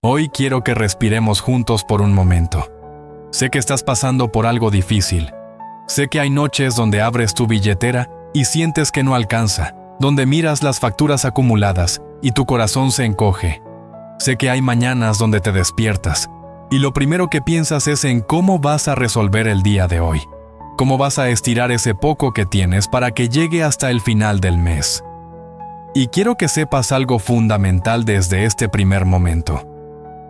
Hoy quiero que respiremos juntos por un momento. Sé que estás pasando por algo difícil. Sé que hay noches donde abres tu billetera y sientes que no alcanza, donde miras las facturas acumuladas y tu corazón se encoge. Sé que hay mañanas donde te despiertas y lo primero que piensas es en cómo vas a resolver el día de hoy, cómo vas a estirar ese poco que tienes para que llegue hasta el final del mes. Y quiero que sepas algo fundamental desde este primer momento.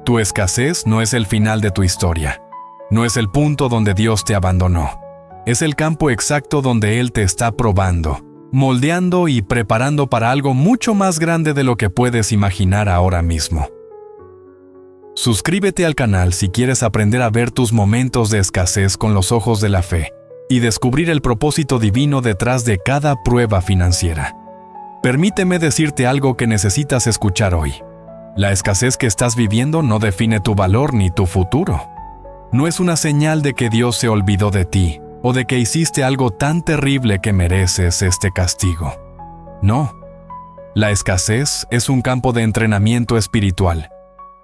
Tu escasez no es el final de tu historia. No es el punto donde Dios te abandonó. Es el campo exacto donde Él te está probando, moldeando y preparando para algo mucho más grande de lo que puedes imaginar ahora mismo. Suscríbete al canal si quieres aprender a ver tus momentos de escasez con los ojos de la fe y descubrir el propósito divino detrás de cada prueba financiera. Permíteme decirte algo que necesitas escuchar hoy. La escasez que estás viviendo no define tu valor ni tu futuro. No es una señal de que Dios se olvidó de ti o de que hiciste algo tan terrible que mereces este castigo. No. La escasez es un campo de entrenamiento espiritual,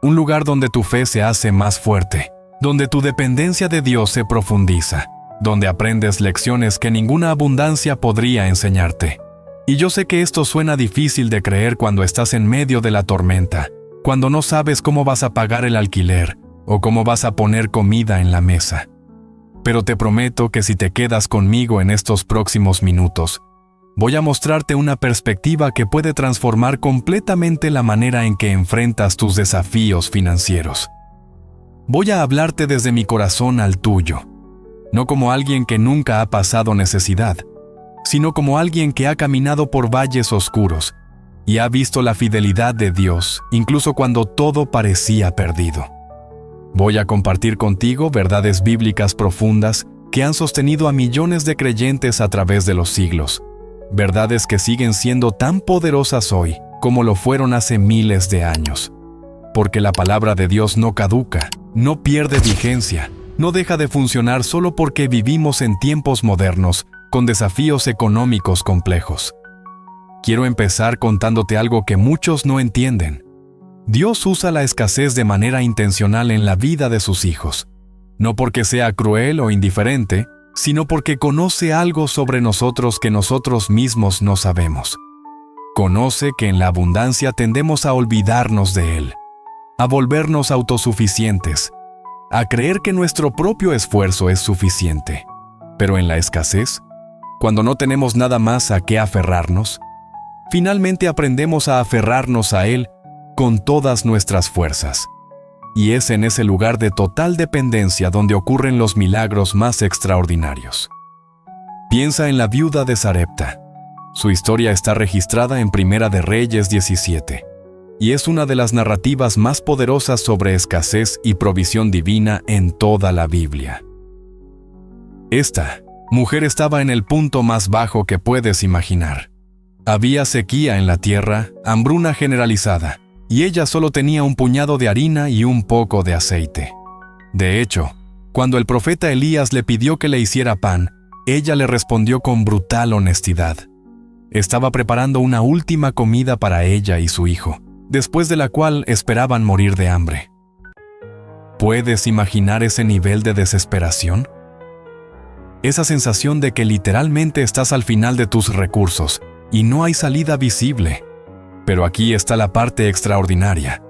un lugar donde tu fe se hace más fuerte, donde tu dependencia de Dios se profundiza, donde aprendes lecciones que ninguna abundancia podría enseñarte. Y yo sé que esto suena difícil de creer cuando estás en medio de la tormenta, cuando no sabes cómo vas a pagar el alquiler o cómo vas a poner comida en la mesa. Pero te prometo que si te quedas conmigo en estos próximos minutos, voy a mostrarte una perspectiva que puede transformar completamente la manera en que enfrentas tus desafíos financieros. Voy a hablarte desde mi corazón al tuyo, no como alguien que nunca ha pasado necesidad, sino como alguien que ha caminado por valles oscuros y ha visto la fidelidad de Dios, incluso cuando todo parecía perdido. Voy a compartir contigo verdades bíblicas profundas que han sostenido a millones de creyentes a través de los siglos, verdades que siguen siendo tan poderosas hoy como lo fueron hace miles de años. Porque la palabra de Dios no caduca, no pierde vigencia, no deja de funcionar solo porque vivimos en tiempos modernos con desafíos económicos complejos. Quiero empezar contándote algo que muchos no entienden. Dios usa la escasez de manera intencional en la vida de sus hijos, no porque sea cruel o indiferente, sino porque conoce algo sobre nosotros que nosotros mismos no sabemos. Conoce que en la abundancia tendemos a olvidarnos de Él, a volvernos autosuficientes, a creer que nuestro propio esfuerzo es suficiente. Pero en la escasez, cuando no tenemos nada más a qué aferrarnos, finalmente aprendemos a aferrarnos a Él con todas nuestras fuerzas. Y es en ese lugar de total dependencia donde ocurren los milagros más extraordinarios. Piensa en la viuda de Sarepta. Su historia está registrada en Primera de Reyes 17, y es una de las narrativas más poderosas sobre escasez y provisión divina en toda la Biblia. Esta mujer estaba en el punto más bajo que puedes imaginar. Había sequía en la tierra, hambruna generalizada, y ella solo tenía un puñado de harina y un poco de aceite. De hecho, cuando el profeta Elías le pidió que le hiciera pan, ella le respondió con brutal honestidad. Estaba preparando una última comida para ella y su hijo, después de la cual esperaban morir de hambre. ¿Puedes imaginar ese nivel de desesperación? Esa sensación de que literalmente estás al final de tus recursos y no hay salida visible. Pero aquí está la parte extraordinaria.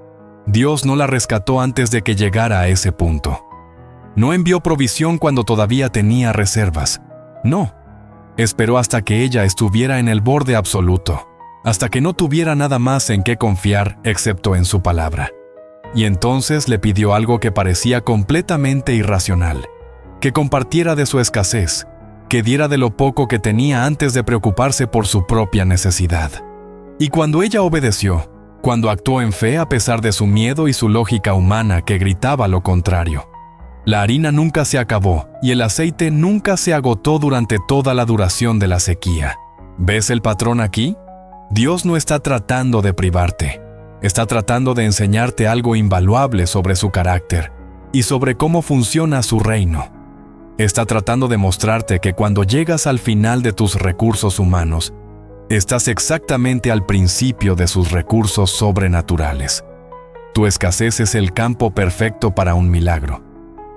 Dios no la rescató antes de que llegara a ese punto. No envió provisión cuando todavía tenía reservas. No. Esperó hasta que ella estuviera en el borde absoluto, hasta que no tuviera nada más en qué confiar excepto en su palabra. Y entonces le pidió algo que parecía completamente irracional: que compartiera de su escasez, que diera de lo poco que tenía antes de preocuparse por su propia necesidad. Y cuando ella obedeció, cuando actuó en fe a pesar de su miedo y su lógica humana que gritaba lo contrario, la harina nunca se acabó y el aceite nunca se agotó durante toda la duración de la sequía. ¿Ves el patrón aquí? Dios no está tratando de privarte, está tratando de enseñarte algo invaluable sobre su carácter y sobre cómo funciona su reino. Está tratando de mostrarte que cuando llegas al final de tus recursos humanos, estás exactamente al principio de sus recursos sobrenaturales. Tu escasez es el campo perfecto para un milagro.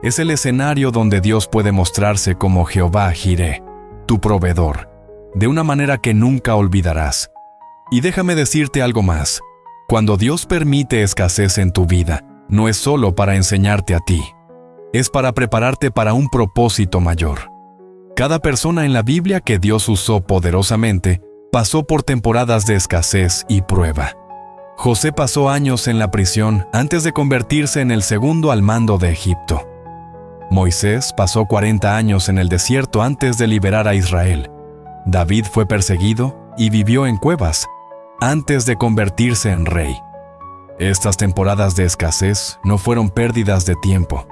Es el escenario donde Dios puede mostrarse como Jehová Jireh, tu proveedor, de una manera que nunca olvidarás. Y déjame decirte algo más. Cuando Dios permite escasez en tu vida, no es solo para enseñarte a ti. Es para prepararte para un propósito mayor. Cada persona en la Biblia que Dios usó poderosamente pasó por temporadas de escasez y prueba. José pasó años en la prisión antes de convertirse en el segundo al mando de Egipto. Moisés pasó 40 años en el desierto antes de liberar a Israel. David fue perseguido y vivió en cuevas antes de convertirse en rey. Estas temporadas de escasez no fueron pérdidas de tiempo.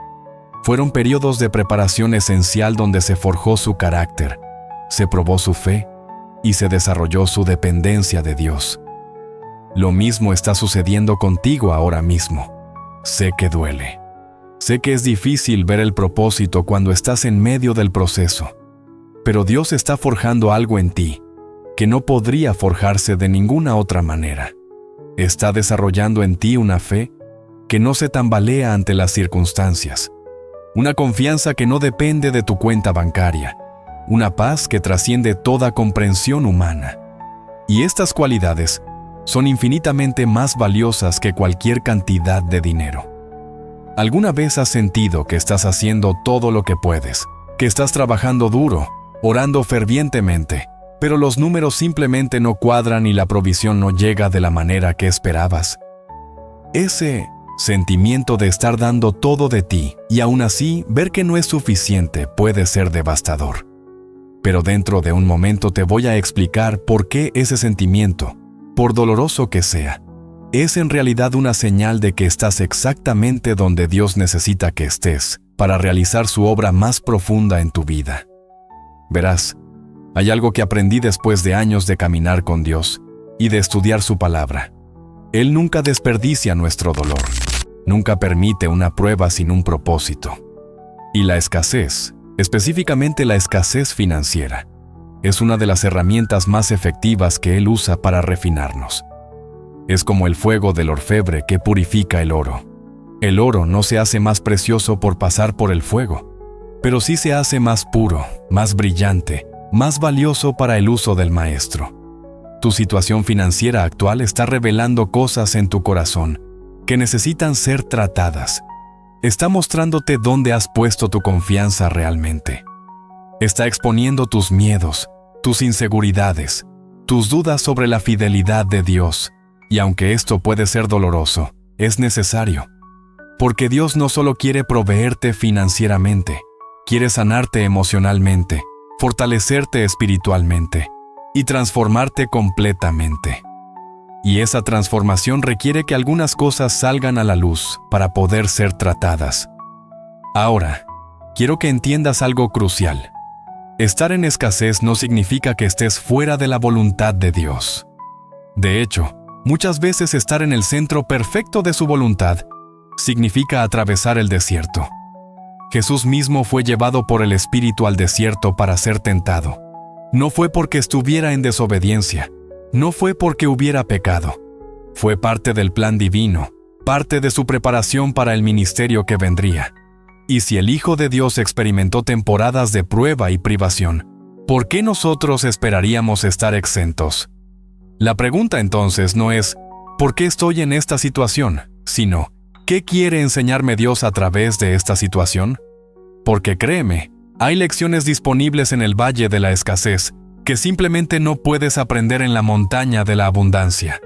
Fueron periodos de preparación esencial donde se forjó su carácter, se probó su fe y se desarrolló su dependencia de Dios. Lo mismo está sucediendo contigo ahora mismo. Sé que duele. Sé que es difícil ver el propósito cuando estás en medio del proceso. Pero Dios está forjando algo en ti que no podría forjarse de ninguna otra manera. Está desarrollando en ti una fe que no se tambalea ante las circunstancias. Una confianza que no depende de tu cuenta bancaria. Una paz que trasciende toda comprensión humana. Y estas cualidades son infinitamente más valiosas que cualquier cantidad de dinero. ¿Alguna vez has sentido que estás haciendo todo lo que puedes, que estás trabajando duro, orando fervientemente, pero los números simplemente no cuadran y la provisión no llega de la manera que esperabas? Ese sentimiento de estar dando todo de ti y aún así ver que no es suficiente puede ser devastador. Pero dentro de un momento te voy a explicar por qué ese sentimiento, por doloroso que sea, es en realidad una señal de que estás exactamente donde Dios necesita que estés para realizar su obra más profunda en tu vida. Verás, hay algo que aprendí después de años de caminar con Dios y de estudiar su palabra. Él nunca desperdicia nuestro dolor, nunca permite una prueba sin un propósito. Y la escasez, específicamente la escasez financiera, es una de las herramientas más efectivas que Él usa para refinarnos. Es como el fuego del orfebre que purifica el oro. El oro no se hace más precioso por pasar por el fuego, pero sí se hace más puro, más brillante, más valioso para el uso del maestro. Tu situación financiera actual está revelando cosas en tu corazón que necesitan ser tratadas. Está mostrándote dónde has puesto tu confianza realmente. Está exponiendo tus miedos, tus inseguridades, tus dudas sobre la fidelidad de Dios. Y aunque esto puede ser doloroso, es necesario. Porque Dios no solo quiere proveerte financieramente, quiere sanarte emocionalmente, fortalecerte espiritualmente y transformarte completamente. Y esa transformación requiere que algunas cosas salgan a la luz para poder ser tratadas. Ahora, quiero que entiendas algo crucial. Estar en escasez no significa que estés fuera de la voluntad de Dios. De hecho, muchas veces estar en el centro perfecto de su voluntad significa atravesar el desierto. Jesús mismo fue llevado por el Espíritu al desierto para ser tentado. No fue porque estuviera en desobediencia, no fue porque hubiera pecado. Fue parte del plan divino, parte de su preparación para el ministerio que vendría. Y si el Hijo de Dios experimentó temporadas de prueba y privación, ¿por qué nosotros esperaríamos estar exentos? La pregunta entonces no es ¿por qué estoy en esta situación?, sino ¿qué quiere enseñarme Dios a través de esta situación? Porque créeme, hay lecciones disponibles en el valle de la escasez que simplemente no puedes aprender en la montaña de la abundancia.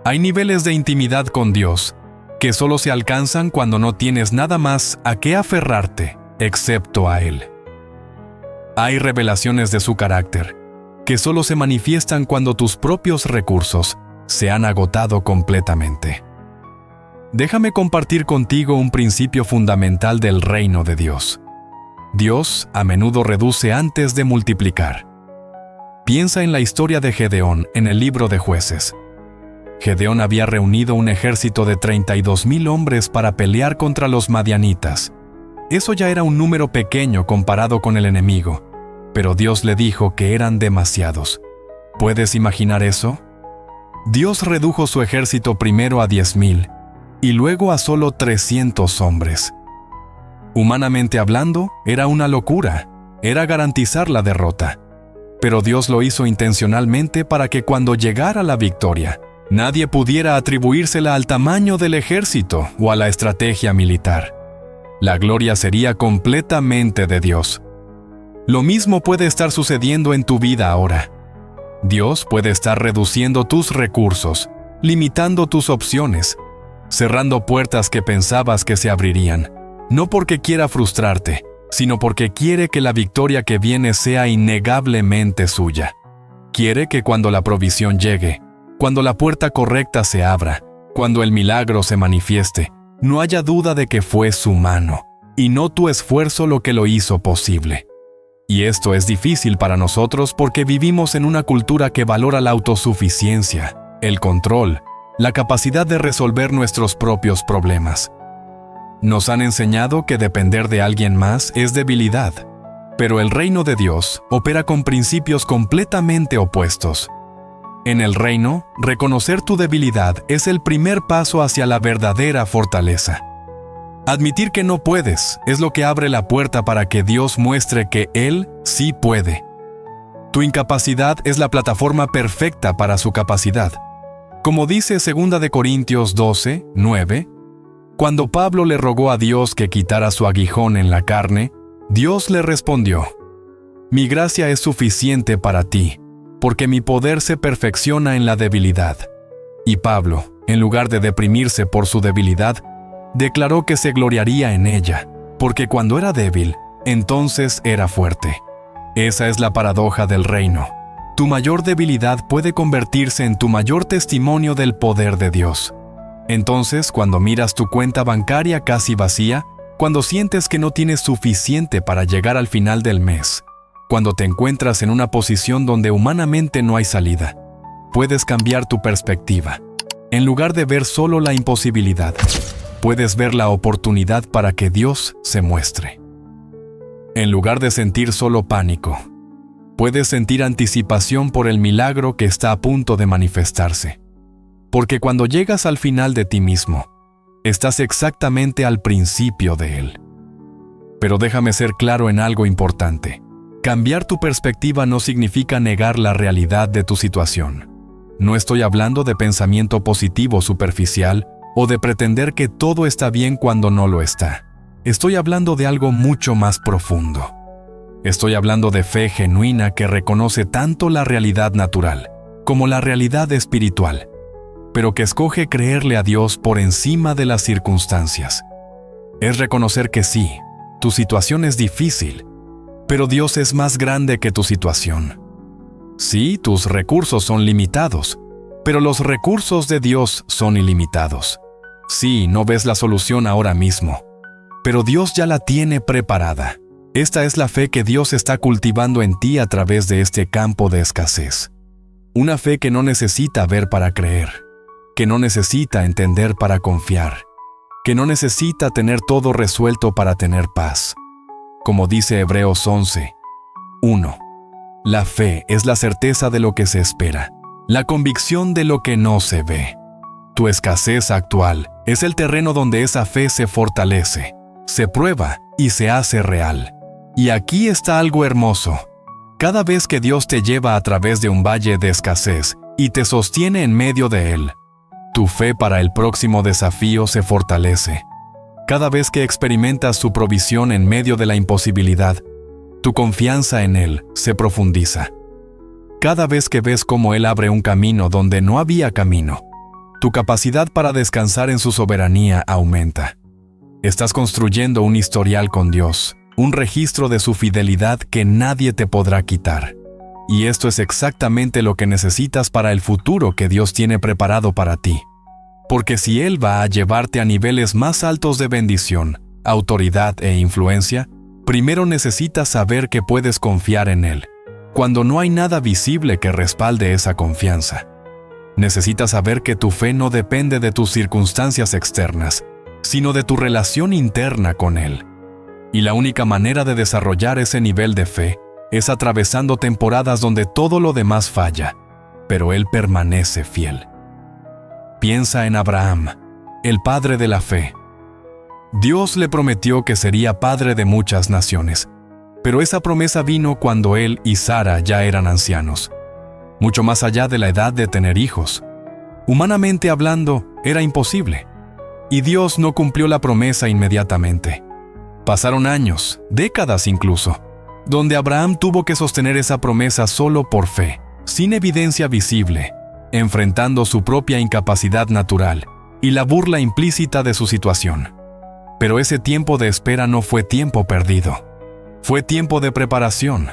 Hay niveles de intimidad con Dios que solo se alcanzan cuando no tienes nada más a qué aferrarte excepto a Él. Hay revelaciones de su carácter que solo se manifiestan cuando tus propios recursos se han agotado completamente. Déjame compartir contigo un principio fundamental del reino de Dios. Dios a menudo reduce antes de multiplicar. Piensa en la historia de Gedeón en el libro de Jueces. Gedeón había reunido un ejército de 32,000 hombres para pelear contra los madianitas. Eso ya era un número pequeño comparado con el enemigo, pero Dios le dijo que eran demasiados. ¿Puedes imaginar eso? Dios redujo su ejército primero a 10,000 y luego a solo 300 hombres. Humanamente hablando, era una locura, era garantizar la derrota. Pero Dios lo hizo intencionalmente para que cuando llegara la victoria, nadie pudiera atribuírsela al tamaño del ejército o a la estrategia militar. La gloria sería completamente de Dios. Lo mismo puede estar sucediendo en tu vida ahora. Dios puede estar reduciendo tus recursos, limitando tus opciones, cerrando puertas que pensabas que se abrirían, no porque quiera frustrarte, sino porque quiere que la victoria que viene sea innegablemente suya. Quiere que cuando la provisión llegue, cuando la puerta correcta se abra, cuando el milagro se manifieste, no haya duda de que fue su mano, y no tu esfuerzo lo que lo hizo posible. Y esto es difícil para nosotros porque vivimos en una cultura que valora la autosuficiencia, el control, la capacidad de resolver nuestros propios problemas. Nos han enseñado que depender de alguien más es debilidad, pero el reino de Dios opera con principios completamente opuestos. En el reino, reconocer tu debilidad es el primer paso hacia la verdadera fortaleza. Admitir que no puedes es lo que abre la puerta para que Dios muestre que Él sí puede. Tu incapacidad es la plataforma perfecta para su capacidad. Como dice 2 Corintios 12, 9, cuando Pablo le rogó a Dios que quitara su aguijón en la carne, Dios le respondió: «Mi gracia es suficiente para ti, porque mi poder se perfecciona en la debilidad». Y Pablo, en lugar de deprimirse por su debilidad, declaró que se gloriaría en ella, porque cuando era débil, entonces era fuerte. Esa es la paradoja del reino. Tu mayor debilidad puede convertirse en tu mayor testimonio del poder de Dios. Entonces, cuando miras tu cuenta bancaria casi vacía, cuando sientes que no tienes suficiente para llegar al final del mes, cuando te encuentras en una posición donde humanamente no hay salida, puedes cambiar tu perspectiva. En lugar de ver solo la imposibilidad, puedes ver la oportunidad para que Dios se muestre. En lugar de sentir solo pánico, puedes sentir anticipación por el milagro que está a punto de manifestarse. Porque cuando llegas al final de ti mismo, estás exactamente al principio de él. Pero déjame ser claro en algo importante. Cambiar tu perspectiva no significa negar la realidad de tu situación. No estoy hablando de pensamiento positivo superficial o de pretender que todo está bien cuando no lo está. Estoy hablando de algo mucho más profundo. Estoy hablando de fe genuina que reconoce tanto la realidad natural como la realidad espiritual, pero que escoge creerle a Dios por encima de las circunstancias. Es reconocer que sí, tu situación es difícil, pero Dios es más grande que tu situación. Sí, tus recursos son limitados, pero los recursos de Dios son ilimitados. Sí, no ves la solución ahora mismo, pero Dios ya la tiene preparada. Esta es la fe que Dios está cultivando en ti a través de este campo de escasez. Una fe que no necesita ver para creer, que no necesita entender para confiar, que no necesita tener todo resuelto para tener paz. Como dice Hebreos 11, 1. La fe es la certeza de lo que se espera, la convicción de lo que no se ve. Tu escasez actual es el terreno donde esa fe se fortalece, se prueba y se hace real. Y aquí está algo hermoso. Cada vez que Dios te lleva a través de un valle de escasez y te sostiene en medio de él, tu fe para el próximo desafío se fortalece. Cada vez que experimentas su provisión en medio de la imposibilidad, tu confianza en Él se profundiza. Cada vez que ves cómo Él abre un camino donde no había camino, tu capacidad para descansar en su soberanía aumenta. Estás construyendo un historial con Dios, un registro de su fidelidad que nadie te podrá quitar. Y esto es exactamente lo que necesitas para el futuro que Dios tiene preparado para ti. Porque si Él va a llevarte a niveles más altos de bendición, autoridad e influencia, primero necesitas saber que puedes confiar en Él, cuando no hay nada visible que respalde esa confianza. Necesitas saber que tu fe no depende de tus circunstancias externas, sino de tu relación interna con Él. Y la única manera de desarrollar ese nivel de fe es atravesando temporadas donde todo lo demás falla, pero Él permanece fiel. Piensa en Abraham. el padre de la fe. Dios le prometió que sería padre de muchas naciones, pero esa promesa vino cuando él y Sara ya eran ancianos, mucho más allá de la edad de tener hijos. Humanamente hablando, era imposible, y Dios no cumplió la promesa inmediatamente. Pasaron años, décadas incluso, donde Abraham tuvo que sostener esa promesa solo por fe, sin evidencia visible, enfrentando su propia incapacidad natural y la burla implícita de su situación. Pero ese tiempo de espera no fue tiempo perdido. Fue tiempo de preparación.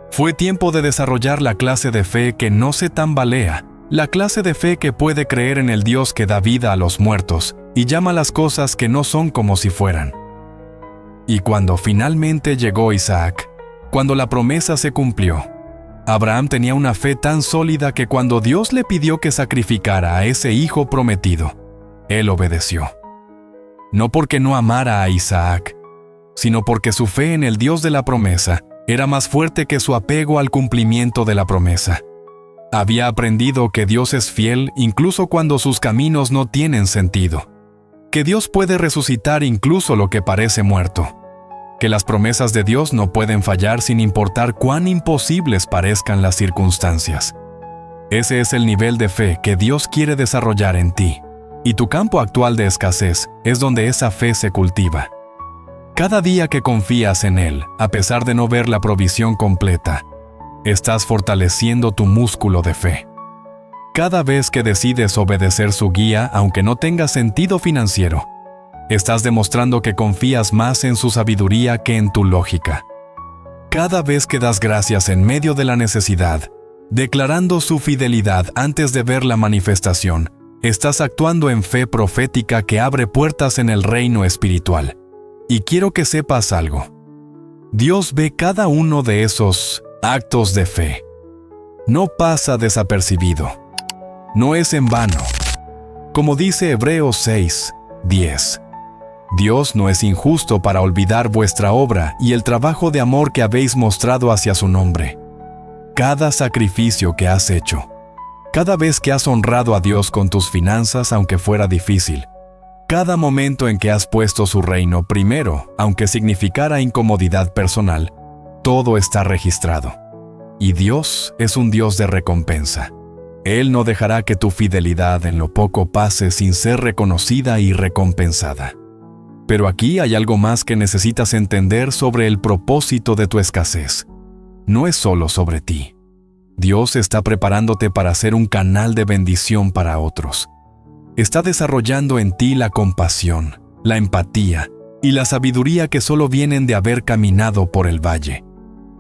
Fue tiempo de desarrollar la clase de fe que no se tambalea, la clase de fe que puede creer en el Dios que da vida a los muertos y llama las cosas que no son como si fueran. Y cuando finalmente llegó Isaac, cuando la promesa se cumplió, Abraham tenía una fe tan sólida que cuando Dios le pidió que sacrificara a ese hijo prometido, él obedeció. No porque no amara a Isaac, sino porque su fe en el Dios de la promesa era más fuerte que su apego al cumplimiento de la promesa. Había aprendido que Dios es fiel incluso cuando sus caminos no tienen sentido, que Dios puede resucitar incluso lo que parece muerto, que las promesas de Dios no pueden fallar sin importar cuán imposibles parezcan las circunstancias. Ese es el nivel de fe que Dios quiere desarrollar en ti, y tu campo actual de escasez es donde esa fe se cultiva. Cada día que confías en Él, a pesar de no ver la provisión completa, estás fortaleciendo tu músculo de fe. Cada vez que decides obedecer su guía, aunque no tenga sentido financiero, estás demostrando que confías más en su sabiduría que en tu lógica. Cada vez que das gracias en medio de la necesidad, declarando su fidelidad antes de ver la manifestación, estás actuando en fe profética que abre puertas en el reino espiritual. Y quiero que sepas algo. Dios ve cada uno de esos actos de fe. No pasa desapercibido. No es en vano. Como dice Hebreos 6:10. Dios no es injusto para olvidar vuestra obra y el trabajo de amor que habéis mostrado hacia su nombre. Cada sacrificio que has hecho, cada vez que has honrado a Dios con tus finanzas aunque fuera difícil, cada momento en que has puesto su reino primero, aunque significara incomodidad personal, todo está registrado. Y Dios es un Dios de recompensa. Él no dejará que tu fidelidad en lo poco pase sin ser reconocida y recompensada. Pero aquí hay algo más que necesitas entender sobre el propósito de tu escasez. No es solo sobre ti. Dios está preparándote para ser un canal de bendición para otros. Está desarrollando en ti la compasión, la empatía y la sabiduría que solo vienen de haber caminado por el valle.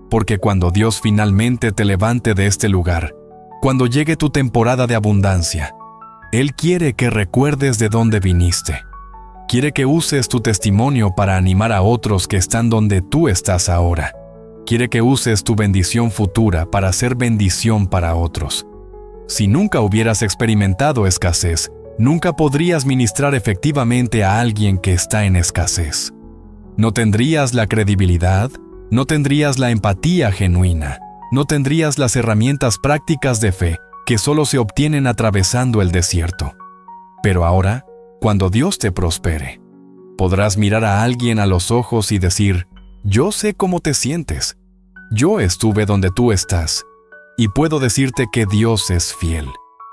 Porque cuando Dios finalmente te levante de este lugar, cuando llegue tu temporada de abundancia, Él quiere que recuerdes de dónde viniste. Quiere que uses tu testimonio para animar a otros que están donde tú estás ahora. Quiere que uses tu bendición futura para ser bendición para otros. Si nunca hubieras experimentado escasez, nunca podrías ministrar efectivamente a alguien que está en escasez. No tendrías la credibilidad, no tendrías la empatía genuina, no tendrías las herramientas prácticas de fe que solo se obtienen atravesando el desierto. Pero ahora, cuando Dios te prospere, podrás mirar a alguien a los ojos y decir: yo sé cómo te sientes. Yo estuve donde tú estás, y puedo decirte que Dios es fiel.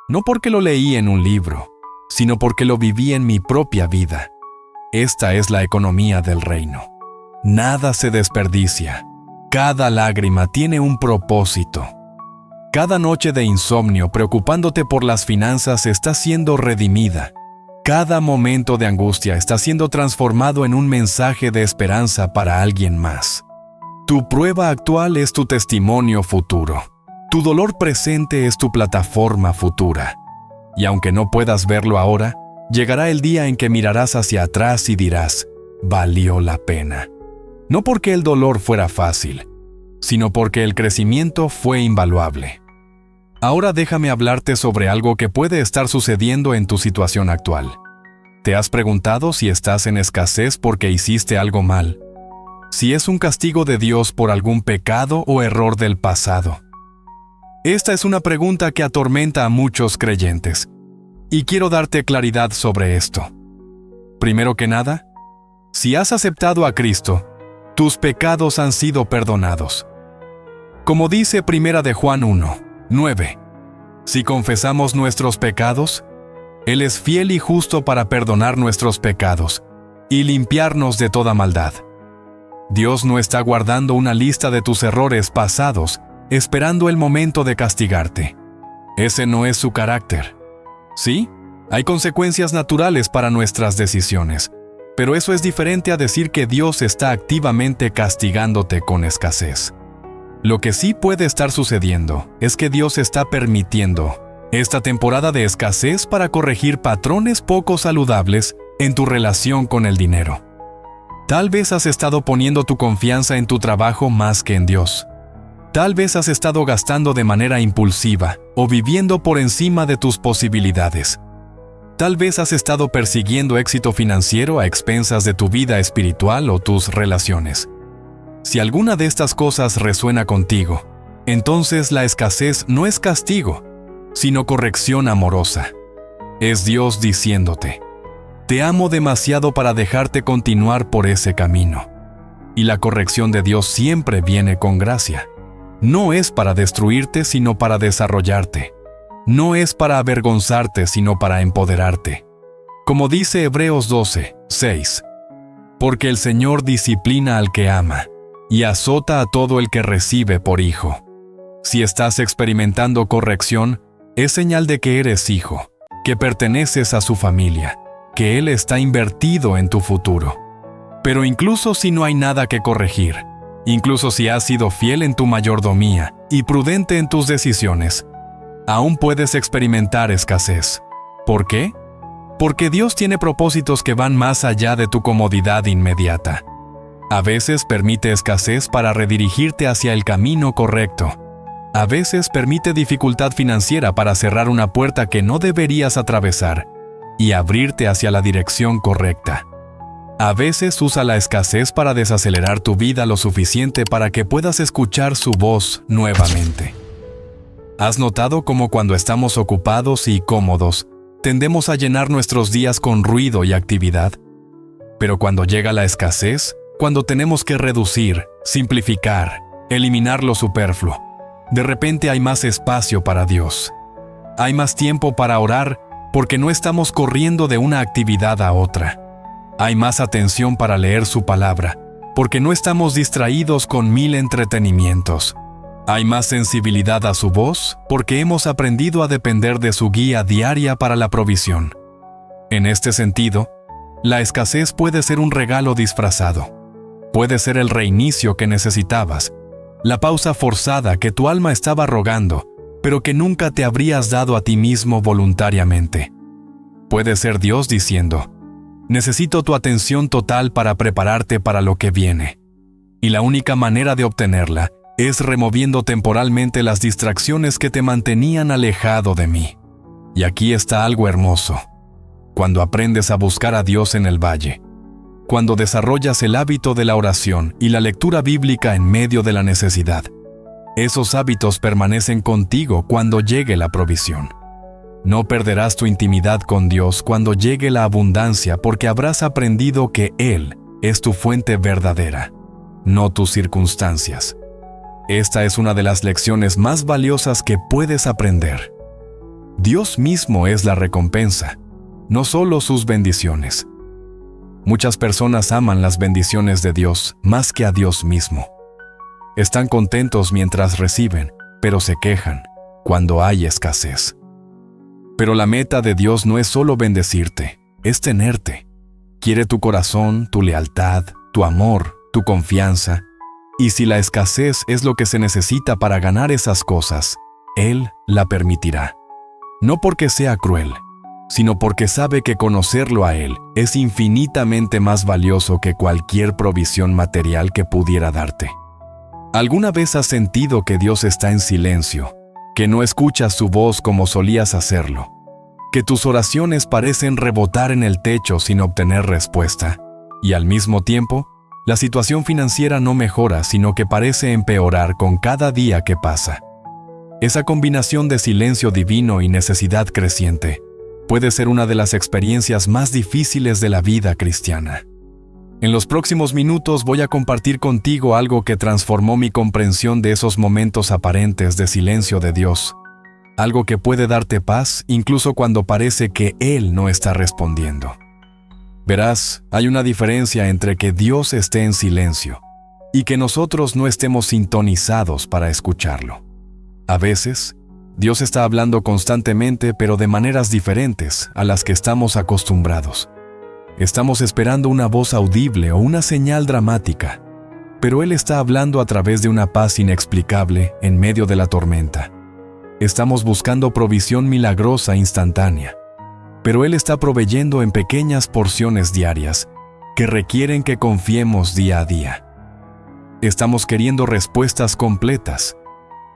No porque lo leí en un libro, sino porque lo viví en mi propia vida. Esta es la economía del reino. Nada se desperdicia. Cada lágrima tiene un propósito. Cada noche de insomnio preocupándote por las finanzas está siendo redimida. Cada momento de angustia está siendo transformado en un mensaje de esperanza para alguien más. Tu prueba actual es tu testimonio futuro. Tu dolor presente es tu plataforma futura. Y aunque no puedas verlo ahora, llegará el día en que mirarás hacia atrás y dirás: valió la pena. No porque el dolor fuera fácil, sino porque el crecimiento fue invaluable. Ahora déjame hablarte sobre algo que puede estar sucediendo en tu situación actual. ¿Te has preguntado si estás en escasez porque hiciste algo mal? Si es un castigo de Dios por algún pecado o error del pasado. Esta es una pregunta que atormenta a muchos creyentes, y quiero darte claridad sobre esto. Primero que nada, si has aceptado a Cristo, tus pecados han sido perdonados. Como dice 1 de Juan 1:9, si confesamos nuestros pecados, Él es fiel y justo para perdonar nuestros pecados y limpiarnos de toda maldad. Dios no está guardando una lista de tus errores pasados, esperando el momento de castigarte. Ese no es su carácter. Sí, hay consecuencias naturales para nuestras decisiones, pero eso es diferente a decir que Dios está activamente castigándote con escasez. Lo que sí puede estar sucediendo es que Dios está permitiendo esta temporada de escasez para corregir patrones poco saludables en tu relación con el dinero. Tal vez has estado poniendo tu confianza en tu trabajo más que en Dios. Tal vez has estado gastando de manera impulsiva o viviendo por encima de tus posibilidades. Tal vez has estado persiguiendo éxito financiero a expensas de tu vida espiritual o tus relaciones. Si alguna de estas cosas resuena contigo, entonces la escasez no es castigo, sino corrección amorosa. Es Dios diciéndote: te amo demasiado para dejarte continuar por ese camino. Y la corrección de Dios siempre viene con gracia. No es para destruirte, sino para desarrollarte. No es para avergonzarte, sino para empoderarte. Como dice Hebreos 12:6, porque el Señor disciplina al que ama y azota a todo el que recibe por hijo. Si estás experimentando corrección, es señal de que eres hijo, que perteneces a su familia, que Él está invertido en tu futuro. Pero incluso si no hay nada que corregir, incluso si has sido fiel en tu mayordomía y prudente en tus decisiones, aún puedes experimentar escasez. ¿Por qué? Porque Dios tiene propósitos que van más allá de tu comodidad inmediata. A veces permite escasez para redirigirte hacia el camino correcto. A veces permite dificultad financiera para cerrar una puerta que no deberías atravesar y abrirte hacia la dirección correcta. A veces usa la escasez para desacelerar tu vida lo suficiente para que puedas escuchar su voz nuevamente. ¿Has notado cómo cuando estamos ocupados y cómodos, tendemos a llenar nuestros días con ruido y actividad? Pero cuando llega la escasez, cuando tenemos que reducir, simplificar, eliminar lo superfluo, de repente hay más espacio para Dios. Hay más tiempo para orar porque no estamos corriendo de una actividad a otra. Hay más atención para leer su palabra porque no estamos distraídos con 1000 entretenimientos. Hay más sensibilidad a su voz porque hemos aprendido a depender de su guía diaria para la provisión. En este sentido, la escasez puede ser un regalo disfrazado. Puede ser el reinicio que necesitabas, la pausa forzada que tu alma estaba rogando, pero que nunca te habrías dado a ti mismo voluntariamente. Puede ser Dios diciendo: necesito tu atención total para prepararte para lo que viene. Y la única manera de obtenerla es removiendo temporalmente las distracciones que te mantenían alejado de mí. Y aquí está algo hermoso. Cuando aprendes a buscar a Dios en el valle, cuando desarrollas el hábito de la oración y la lectura bíblica en medio de la necesidad, esos hábitos permanecen contigo cuando llegue la provisión. No perderás tu intimidad con Dios cuando llegue la abundancia porque habrás aprendido que Él es tu fuente verdadera, no tus circunstancias. Esta es una de las lecciones más valiosas que puedes aprender. Dios mismo es la recompensa, no solo sus bendiciones. Muchas personas aman las bendiciones de Dios más que a Dios mismo. Están contentos mientras reciben, pero se quejan cuando hay escasez. Pero la meta de Dios no es solo bendecirte, es tenerte. Quiere tu corazón, tu lealtad, tu amor, tu confianza. Y si la escasez es lo que se necesita para ganar esas cosas, Él la permitirá. No porque sea cruel, sino porque sabe que conocerlo a Él es infinitamente más valioso que cualquier provisión material que pudiera darte. ¿Alguna vez has sentido que Dios está en silencio, que no escuchas su voz como solías hacerlo, que tus oraciones parecen rebotar en el techo sin obtener respuesta, y al mismo tiempo, la situación financiera no mejora, sino que parece empeorar con cada día que pasa? Esa combinación de silencio divino y necesidad creciente Puede ser una de las experiencias más difíciles de la vida cristiana. En los próximos minutos voy a compartir contigo algo que transformó mi comprensión de esos momentos aparentes de silencio de Dios. Algo que puede darte paz incluso cuando parece que Él no está respondiendo. Verás, hay una diferencia entre que Dios esté en silencio y que nosotros no estemos sintonizados para escucharlo. A veces, Dios está hablando constantemente, pero de maneras diferentes a las que estamos acostumbrados. Estamos esperando una voz audible o una señal dramática, pero Él está hablando a través de una paz inexplicable en medio de la tormenta. Estamos buscando provisión milagrosa instantánea, pero Él está proveyendo en pequeñas porciones diarias que requieren que confiemos día a día. Estamos queriendo respuestas completas,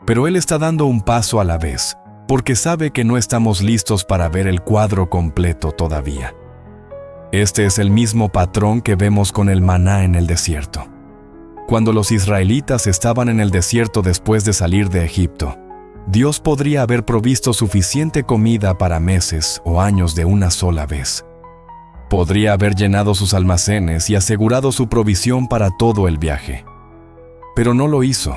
pero Él está dando un paso a la vez, porque sabe que no estamos listos para ver el cuadro completo todavía. Este es el mismo patrón que vemos con el maná en el desierto. Cuando los israelitas estaban en el desierto después de salir de Egipto, Dios podría haber provisto suficiente comida para meses o años de una sola vez. Podría haber llenado sus almacenes y asegurado su provisión para todo el viaje. Pero no lo hizo.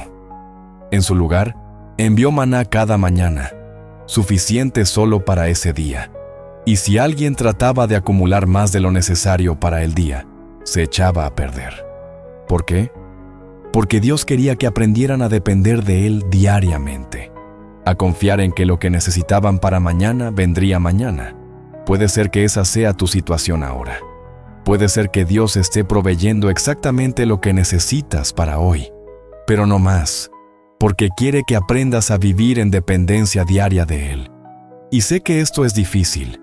En su lugar, envió maná cada mañana, suficiente solo para ese día. Y si alguien trataba de acumular más de lo necesario para el día, se echaba a perder. ¿Por qué? Porque Dios quería que aprendieran a depender de Él diariamente, a confiar en que lo que necesitaban para mañana vendría mañana. Puede ser que esa sea tu situación ahora. Puede ser que Dios esté proveyendo exactamente lo que necesitas para hoy, pero no más, porque quiere que aprendas a vivir en dependencia diaria de Él. Y sé que esto es difícil.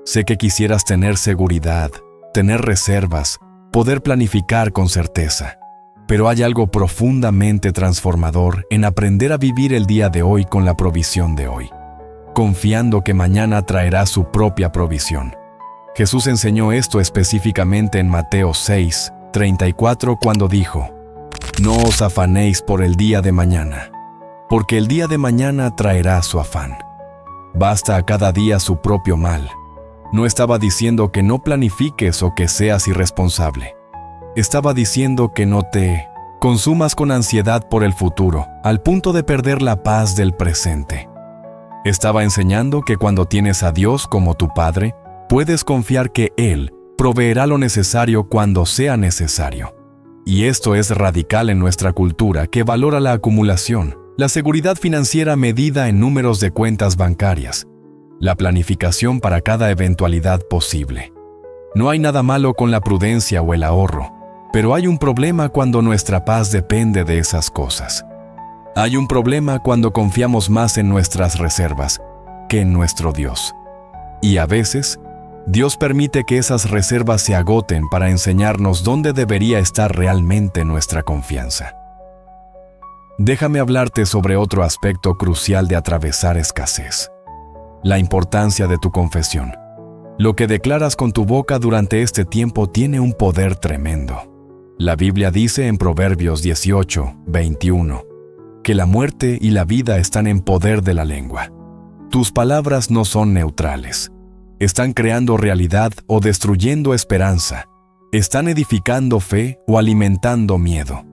Sé que quisieras tener seguridad, tener reservas, poder planificar con certeza. Pero hay algo profundamente transformador en aprender a vivir el día de hoy con la provisión de hoy, confiando que mañana traerá su propia provisión. Jesús enseñó esto específicamente en Mateo 6:34 cuando dijo: «No os afanéis por el día de mañana, porque el día de mañana traerá su afán. Basta a cada día su propio mal». No estaba diciendo que no planifiques o que seas irresponsable. Estaba diciendo que no te consumas con ansiedad por el futuro, al punto de perder la paz del presente. Estaba enseñando que cuando tienes a Dios como tu Padre, puedes confiar que Él proveerá lo necesario cuando sea necesario. Y esto es radical en nuestra cultura que valora la acumulación, la seguridad financiera medida en números de cuentas bancarias, la planificación para cada eventualidad posible. No hay nada malo con la prudencia o el ahorro, pero hay un problema cuando nuestra paz depende de esas cosas. Hay un problema cuando confiamos más en nuestras reservas que en nuestro Dios. Y a veces, Dios permite que esas reservas se agoten para enseñarnos dónde debería estar realmente nuestra confianza. Déjame hablarte sobre otro aspecto crucial de atravesar escasez: la importancia de tu confesión. Lo que declaras con tu boca durante este tiempo tiene un poder tremendo. La Biblia dice en Proverbios 18:21 que la muerte y la vida están en poder de la lengua. Tus palabras no son neutrales. Están creando realidad o destruyendo esperanza. Están edificando fe o alimentando miedo.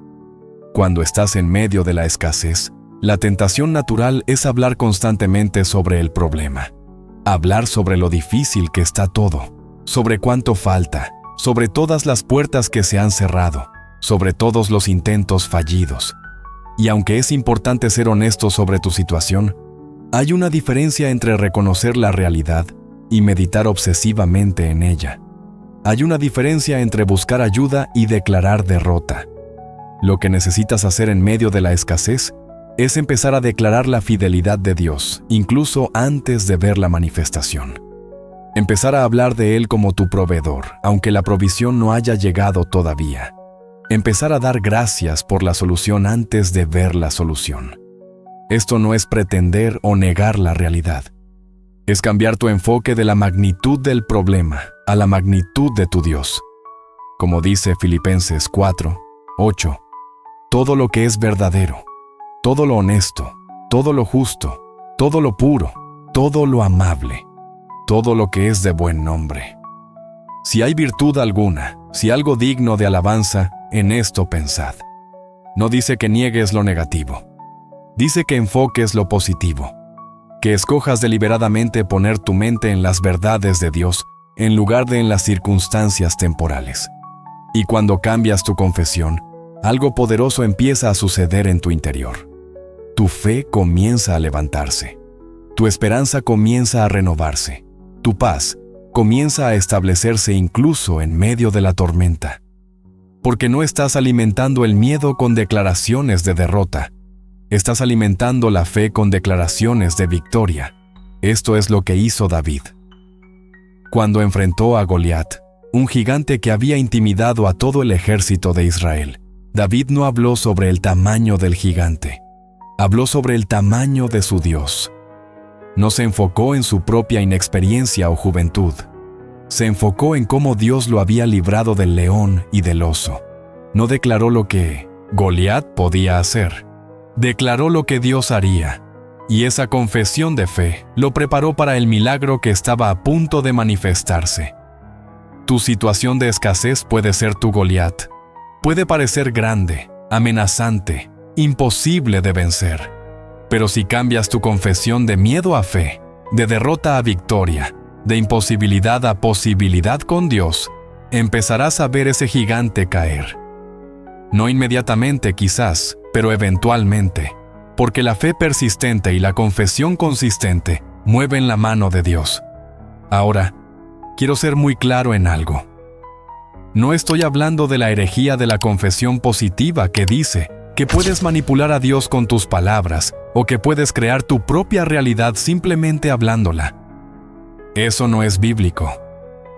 Cuando estás en medio de la escasez, la tentación natural es hablar constantemente sobre el problema. Hablar sobre lo difícil que está todo, sobre cuánto falta, sobre todas las puertas que se han cerrado, sobre todos los intentos fallidos. Y aunque es importante ser honesto sobre tu situación, hay una diferencia entre reconocer la realidad y meditar obsesivamente en ella. Hay una diferencia entre buscar ayuda y declarar derrota. Lo que necesitas hacer en medio de la escasez es empezar a declarar la fidelidad de Dios, incluso antes de ver la manifestación. Empezar a hablar de Él como tu proveedor, aunque la provisión no haya llegado todavía. Empezar a dar gracias por la solución antes de ver la solución. Esto no es pretender o negar la realidad. Es cambiar tu enfoque de la magnitud del problema a la magnitud de tu Dios. Como dice Filipenses 4:8, todo lo que es verdadero, todo lo honesto, todo lo justo, todo lo puro, todo lo amable. todo lo que es de buen nombre. Si hay virtud alguna, si algo digno de alabanza, en esto pensad. No dice que niegues lo negativo. Dice que enfoques lo positivo. Que escojas deliberadamente poner tu mente en las verdades de Dios en lugar de en las circunstancias temporales. Y cuando cambias tu confesión, algo poderoso empieza a suceder en tu interior. Tu fe comienza a levantarse. Tu esperanza comienza a renovarse. Tu paz comienza a establecerse incluso en medio de la tormenta. Porque no estás alimentando el miedo con declaraciones de derrota. Estás alimentando la fe con declaraciones de victoria. Esto es lo que hizo David. Cuando enfrentó a Goliat, un gigante que había intimidado a todo el ejército de Israel, David no habló sobre el tamaño del gigante. Habló sobre el tamaño de su Dios. No se enfocó en su propia inexperiencia o juventud. Se enfocó en cómo Dios lo había librado del león y del oso. No declaró lo que Goliat podía hacer. Declaró lo que Dios haría. Y esa confesión de fe lo preparó para el milagro que estaba a punto de manifestarse. Tu situación de escasez puede ser tu Goliat. Puede parecer grande, amenazante, imposible de vencer. Pero si cambias tu confesión de miedo a fe, de derrota a victoria, de imposibilidad a posibilidad con Dios, empezarás a ver ese gigante caer. No inmediatamente quizás, pero eventualmente, porque la fe persistente y la confesión consistente mueven la mano de Dios. Ahora, quiero ser muy claro en algo. No estoy hablando de la herejía de la confesión positiva que dice que puedes manipular a Dios con tus palabras o que puedes crear tu propia realidad simplemente hablándola. Eso no es bíblico.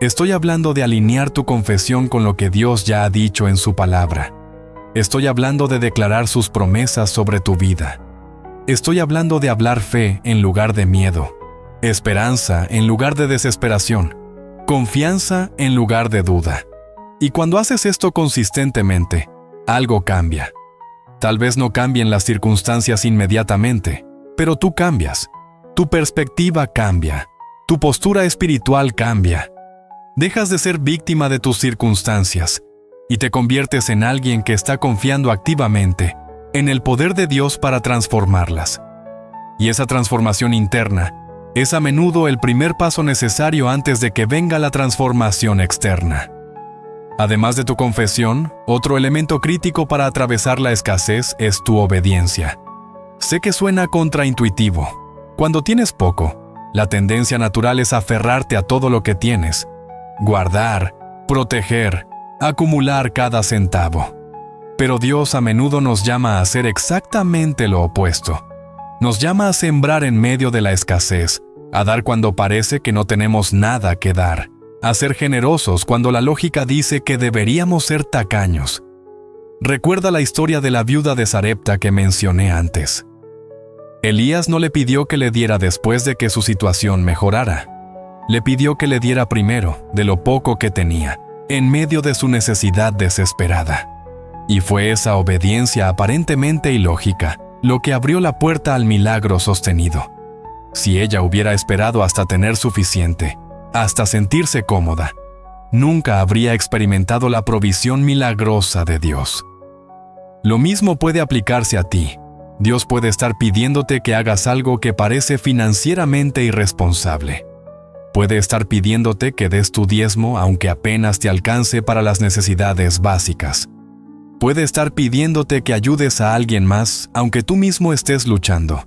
Estoy hablando de alinear tu confesión con lo que Dios ya ha dicho en su palabra. Estoy hablando de declarar sus promesas sobre tu vida. Estoy hablando de hablar fe en lugar de miedo, esperanza en lugar de desesperación, confianza en lugar de duda. Y cuando haces esto consistentemente, algo cambia. Tal vez no cambien las circunstancias inmediatamente, pero tú cambias. Tu perspectiva cambia. Tu postura espiritual cambia. Dejas de ser víctima de tus circunstancias y te conviertes en alguien que está confiando activamente en el poder de Dios para transformarlas. Y esa transformación interna es a menudo el primer paso necesario antes de que venga la transformación externa. Además de tu confesión, otro elemento crítico para atravesar la escasez es tu obediencia. Sé que suena contraintuitivo. Cuando tienes poco, la tendencia natural es aferrarte a todo lo que tienes, guardar, proteger, acumular cada centavo. Pero Dios a menudo nos llama a hacer exactamente lo opuesto. Nos llama a sembrar en medio de la escasez, a dar cuando parece que no tenemos nada que dar, a ser generosos cuando la lógica dice que deberíamos ser tacaños. Recuerda la historia de la viuda de Sarepta que mencioné antes. Elías no le pidió que le diera después de que su situación mejorara. Le pidió que le diera primero de lo poco que tenía, en medio de su necesidad desesperada. Y fue esa obediencia aparentemente ilógica lo que abrió la puerta al milagro sostenido. Si ella hubiera esperado hasta tener suficiente, hasta sentirse cómoda, nunca habría experimentado la provisión milagrosa de Dios. Lo mismo puede aplicarse a ti. Dios puede estar pidiéndote que hagas algo que parece financieramente irresponsable. Puede estar pidiéndote que des tu diezmo aunque apenas te alcance para las necesidades básicas. Puede estar pidiéndote que ayudes a alguien más aunque tú mismo estés luchando.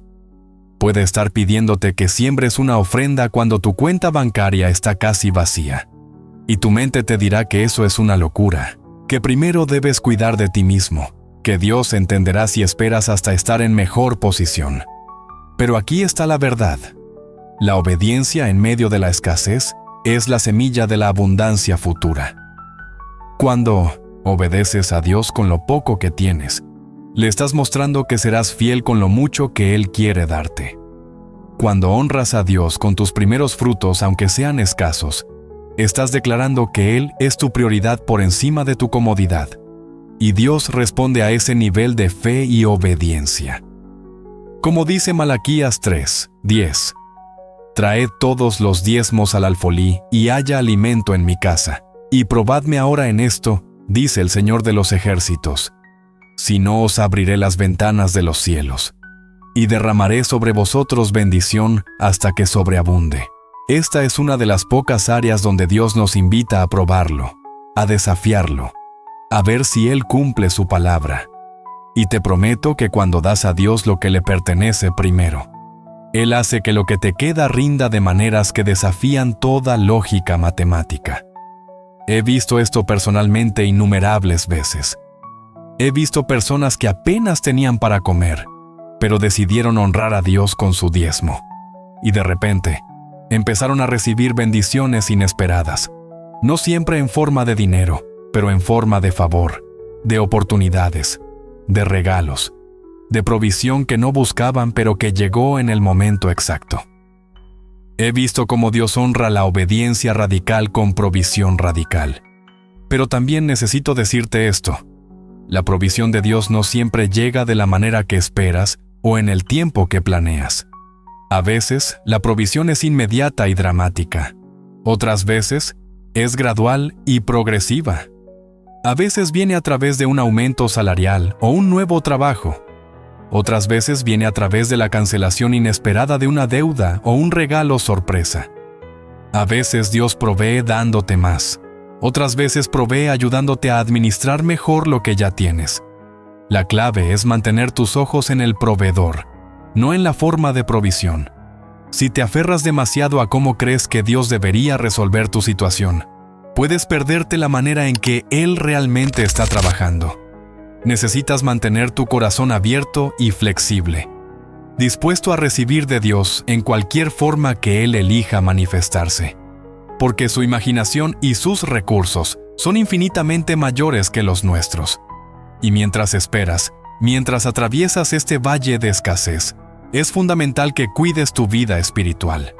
Puede estar pidiéndote que siembres una ofrenda cuando tu cuenta bancaria está casi vacía. Y tu mente te dirá que eso es una locura, que primero debes cuidar de ti mismo, que Dios entenderá si esperas hasta estar en mejor posición. Pero aquí está la verdad. La obediencia en medio de la escasez es la semilla de la abundancia futura. Cuando obedeces a Dios con lo poco que tienes, le estás mostrando que serás fiel con lo mucho que Él quiere darte. Cuando honras a Dios con tus primeros frutos, aunque sean escasos, estás declarando que Él es tu prioridad por encima de tu comodidad. Y Dios responde a ese nivel de fe y obediencia. Como dice Malaquías 3:10, Traed todos los diezmos al alfolí, y haya alimento en mi casa. Y probadme ahora en esto, dice el Señor de los ejércitos, si no os abriré las ventanas de los cielos, y derramaré sobre vosotros bendición hasta que sobreabunde. Esta es una de las pocas áreas donde Dios nos invita a probarlo, a desafiarlo, a ver si Él cumple su palabra. Y te prometo que cuando das a Dios lo que le pertenece primero, Él hace que lo que te queda rinda de maneras que desafían toda lógica matemática. He visto esto personalmente innumerables veces. He visto personas que apenas tenían para comer, pero decidieron honrar a Dios con su diezmo. Y de repente, empezaron a recibir bendiciones inesperadas, no siempre en forma de dinero, pero en forma de favor, de oportunidades, de regalos, de provisión que no buscaban pero que llegó en el momento exacto. He visto cómo Dios honra la obediencia radical con provisión radical. Pero también necesito decirte esto. La provisión de Dios no siempre llega de la manera que esperas o en el tiempo que planeas. A veces, la provisión es inmediata y dramática. Otras veces, es gradual y progresiva. A veces viene a través de un aumento salarial o un nuevo trabajo. Otras veces viene a través de la cancelación inesperada de una deuda o un regalo sorpresa. A veces Dios provee dándote más. Otras veces provee ayudándote a administrar mejor lo que ya tienes. La clave es mantener tus ojos en el proveedor, no en la forma de provisión. Si te aferras demasiado a cómo crees que Dios debería resolver tu situación, puedes perderte la manera en que Él realmente está trabajando. Necesitas mantener tu corazón abierto y flexible, dispuesto a recibir de Dios en cualquier forma que Él elija manifestarse, porque su imaginación y sus recursos son infinitamente mayores que los nuestros. Y mientras esperas, mientras atraviesas este valle de escasez, es fundamental que cuides tu vida espiritual.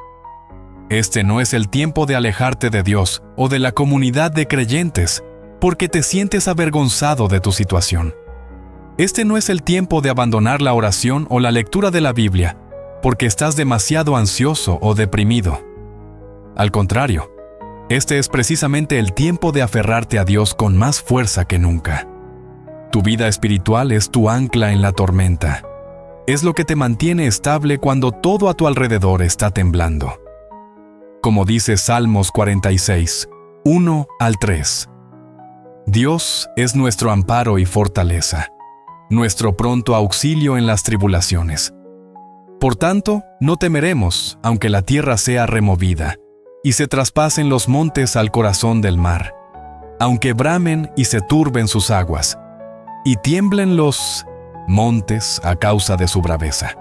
Este no es el tiempo de alejarte de Dios o de la comunidad de creyentes, porque te sientes avergonzado de tu situación. Este no es el tiempo de abandonar la oración o la lectura de la Biblia, porque estás demasiado ansioso o deprimido. Al contrario, este es precisamente el tiempo de aferrarte a Dios con más fuerza que nunca. Tu vida espiritual es tu ancla en la tormenta. Es lo que te mantiene estable cuando todo a tu alrededor está temblando. Como dice Salmos 46, 1 al 3. Dios es nuestro amparo y fortaleza, nuestro pronto auxilio en las tribulaciones. Por tanto, no temeremos, aunque la tierra sea removida, y se traspasen los montes al corazón del mar, aunque bramen y se turben sus aguas, y tiemblen los montes a causa de su braveza.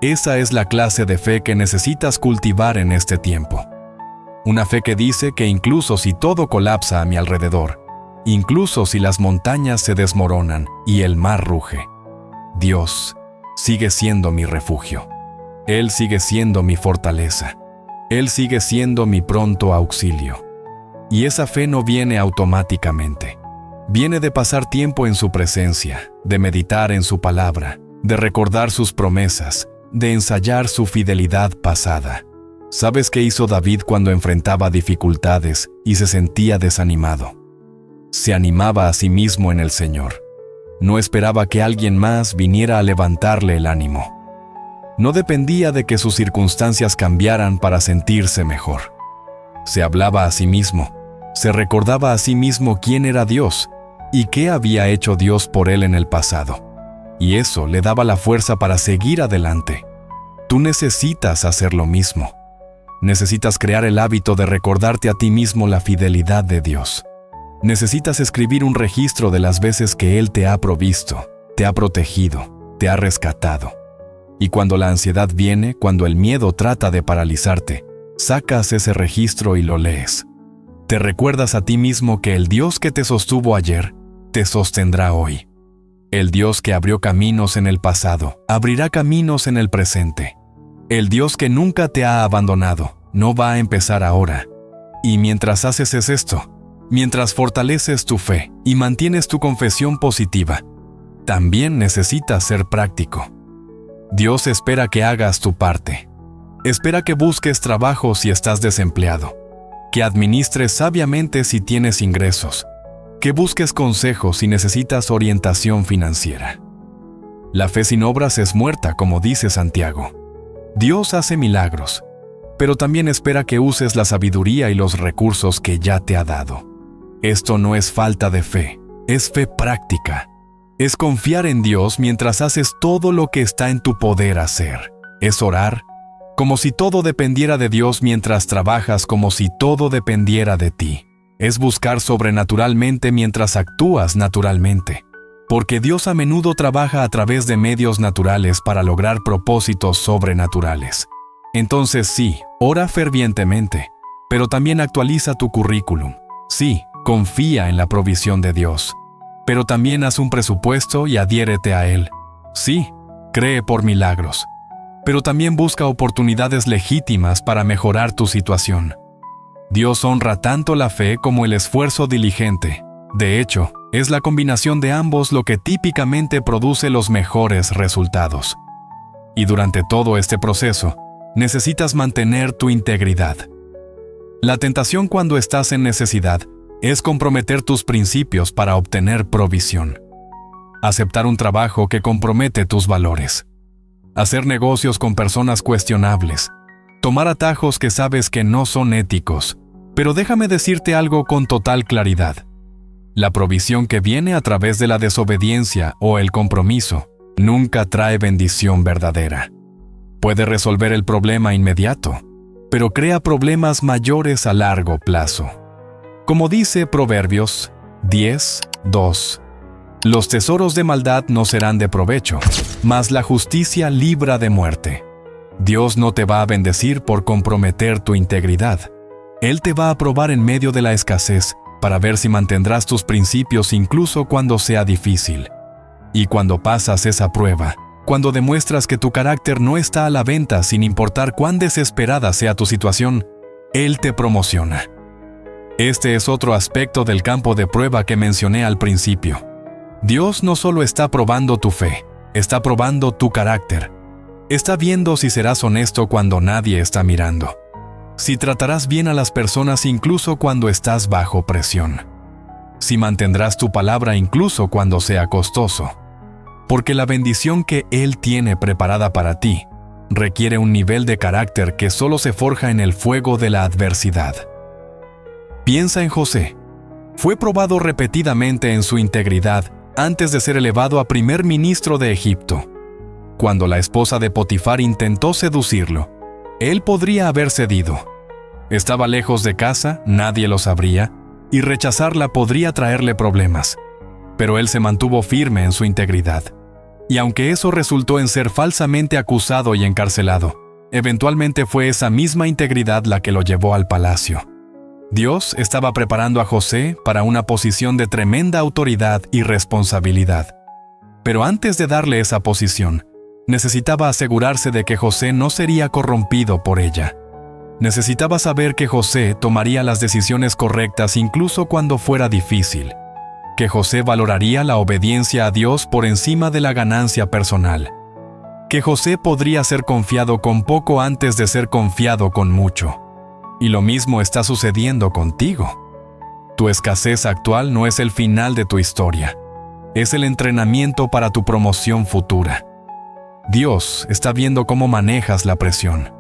Esa es la clase de fe que necesitas cultivar en este tiempo. Una fe que dice que incluso si todo colapsa a mi alrededor, incluso si las montañas se desmoronan y el mar ruge, Dios sigue siendo mi refugio. Él sigue siendo mi fortaleza. Él sigue siendo mi pronto auxilio. Y esa fe no viene automáticamente. Viene de pasar tiempo en su presencia, de meditar en su palabra, de recordar sus promesas, de ensayar su fidelidad pasada. ¿Sabes qué hizo David cuando enfrentaba dificultades y se sentía desanimado? Se animaba a sí mismo en el Señor. No esperaba que alguien más viniera a levantarle el ánimo. No dependía de que sus circunstancias cambiaran para sentirse mejor. Se hablaba a sí mismo, se recordaba a sí mismo quién era Dios y qué había hecho Dios por él en el pasado. Y eso le daba la fuerza para seguir adelante. Tú necesitas hacer lo mismo. Necesitas crear el hábito de recordarte a ti mismo la fidelidad de Dios. Necesitas escribir un registro de las veces que Él te ha provisto, te ha protegido, te ha rescatado. Y cuando la ansiedad viene, cuando el miedo trata de paralizarte, sacas ese registro y lo lees. Te recuerdas a ti mismo que el Dios que te sostuvo ayer, te sostendrá hoy. El Dios que abrió caminos en el pasado, abrirá caminos en el presente. El Dios que nunca te ha abandonado, no va a empezar ahora. Y mientras haces esto, mientras fortaleces tu fe y mantienes tu confesión positiva, también necesitas ser práctico. Dios espera que hagas tu parte. Espera que busques trabajo si estás desempleado, que administres sabiamente si tienes ingresos, que busques consejos si necesitas orientación financiera. La fe sin obras es muerta, como dice Santiago. Dios hace milagros, pero también espera que uses la sabiduría y los recursos que ya te ha dado. Esto no es falta de fe, es fe práctica. Es confiar en Dios mientras haces todo lo que está en tu poder hacer. Es orar como si todo dependiera de Dios mientras trabajas como si todo dependiera de ti. Es buscar sobrenaturalmente mientras actúas naturalmente. Porque Dios a menudo trabaja a través de medios naturales para lograr propósitos sobrenaturales. Entonces sí, ora fervientemente, pero también actualiza tu currículum. Sí, confía en la provisión de Dios, pero también haz un presupuesto y adhiérete a él. Sí, cree por milagros, pero también busca oportunidades legítimas para mejorar tu situación. Dios honra tanto la fe como el esfuerzo diligente. De hecho, es la combinación de ambos lo que típicamente produce los mejores resultados. Y durante todo este proceso, necesitas mantener tu integridad. La tentación cuando estás en necesidad es comprometer tus principios para obtener provisión. Aceptar un trabajo que compromete tus valores. Hacer negocios con personas cuestionables. Tomar atajos que sabes que no son éticos. Pero déjame decirte algo con total claridad. La provisión que viene a través de la desobediencia o el compromiso nunca trae bendición verdadera. Puede resolver el problema inmediato, pero crea problemas mayores a largo plazo. Como dice Proverbios 10:2, los tesoros de maldad no serán de provecho, mas la justicia libra de muerte. Dios no te va a bendecir por comprometer tu integridad. Él te va a probar en medio de la escasez para ver si mantendrás tus principios incluso cuando sea difícil. Y cuando pasas esa prueba, cuando demuestras que tu carácter no está a la venta sin importar cuán desesperada sea tu situación, Él te promociona. Este es otro aspecto del campo de prueba que mencioné al principio. Dios no solo está probando tu fe, está probando tu carácter. Está viendo si serás honesto cuando nadie está mirando. Si tratarás bien a las personas incluso cuando estás bajo presión. Si mantendrás tu palabra incluso cuando sea costoso. Porque la bendición que Él tiene preparada para ti requiere un nivel de carácter que solo se forja en el fuego de la adversidad. Piensa en José. Fue probado repetidamente en su integridad antes de ser elevado a primer ministro de Egipto. Cuando la esposa de Potifar intentó seducirlo, él podría haber cedido. Estaba lejos de casa, nadie lo sabría, y rechazarla podría traerle problemas. Pero él se mantuvo firme en su integridad. Y aunque eso resultó en ser falsamente acusado y encarcelado, eventualmente fue esa misma integridad la que lo llevó al palacio. Dios estaba preparando a José para una posición de tremenda autoridad y responsabilidad. Pero antes de darle esa posición, necesitaba asegurarse de que José no sería corrompido por ella. Necesitaba saber que José tomaría las decisiones correctas incluso cuando fuera difícil. Que José valoraría la obediencia a Dios por encima de la ganancia personal. Que José podría ser confiado con poco antes de ser confiado con mucho. Y lo mismo está sucediendo contigo. Tu escasez actual no es el final de tu historia. Es el entrenamiento para tu promoción futura. Dios está viendo cómo manejas la presión.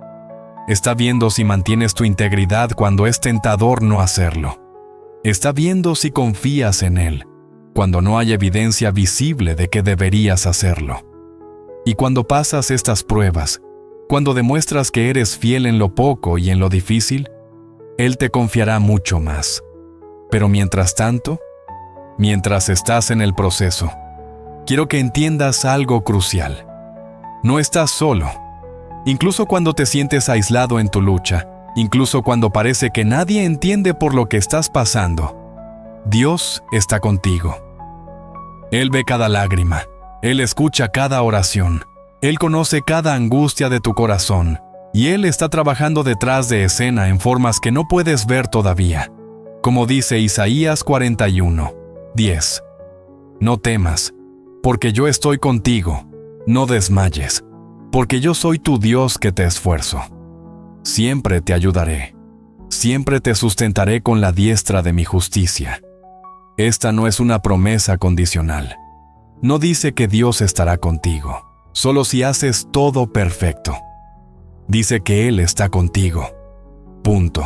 Está viendo si mantienes tu integridad cuando es tentador no hacerlo. Está viendo si confías en Él, cuando no hay evidencia visible de que deberías hacerlo. Y cuando pasas estas pruebas, cuando demuestras que eres fiel en lo poco y en lo difícil, Él te confiará mucho más. Pero mientras tanto, mientras estás en el proceso, quiero que entiendas algo crucial. No estás solo. Incluso cuando te sientes aislado en tu lucha, incluso cuando parece que nadie entiende por lo que estás pasando, Dios está contigo. Él ve cada lágrima, Él escucha cada oración, Él conoce cada angustia de tu corazón, y Él está trabajando detrás de escena en formas que no puedes ver todavía. Como dice Isaías 41:10. No temas, porque yo estoy contigo, no desmayes, porque yo soy tu Dios que te esfuerzo. Siempre te ayudaré. Siempre te sustentaré con la diestra de mi justicia. Esta no es una promesa condicional. No dice que Dios estará contigo, solo si haces todo perfecto. Dice que Él está contigo. Punto.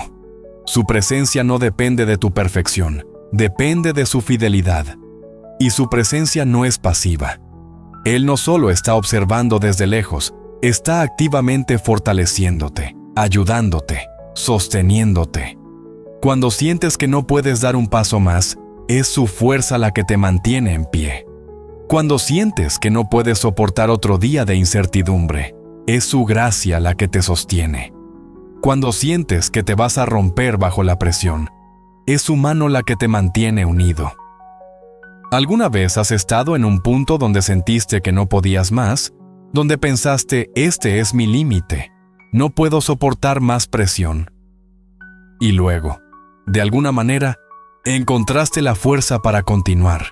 Su presencia no depende de tu perfección, depende de su fidelidad. Y su presencia no es pasiva. Él no solo está observando desde lejos, está activamente fortaleciéndote, ayudándote, sosteniéndote. Cuando sientes que no puedes dar un paso más, es su fuerza la que te mantiene en pie. Cuando sientes que no puedes soportar otro día de incertidumbre, es su gracia la que te sostiene. Cuando sientes que te vas a romper bajo la presión, es su mano la que te mantiene unido. ¿Alguna vez has estado en un punto donde sentiste que no podías más? Donde pensaste, este es mi límite, no puedo soportar más presión. Y luego, de alguna manera, encontraste la fuerza para continuar.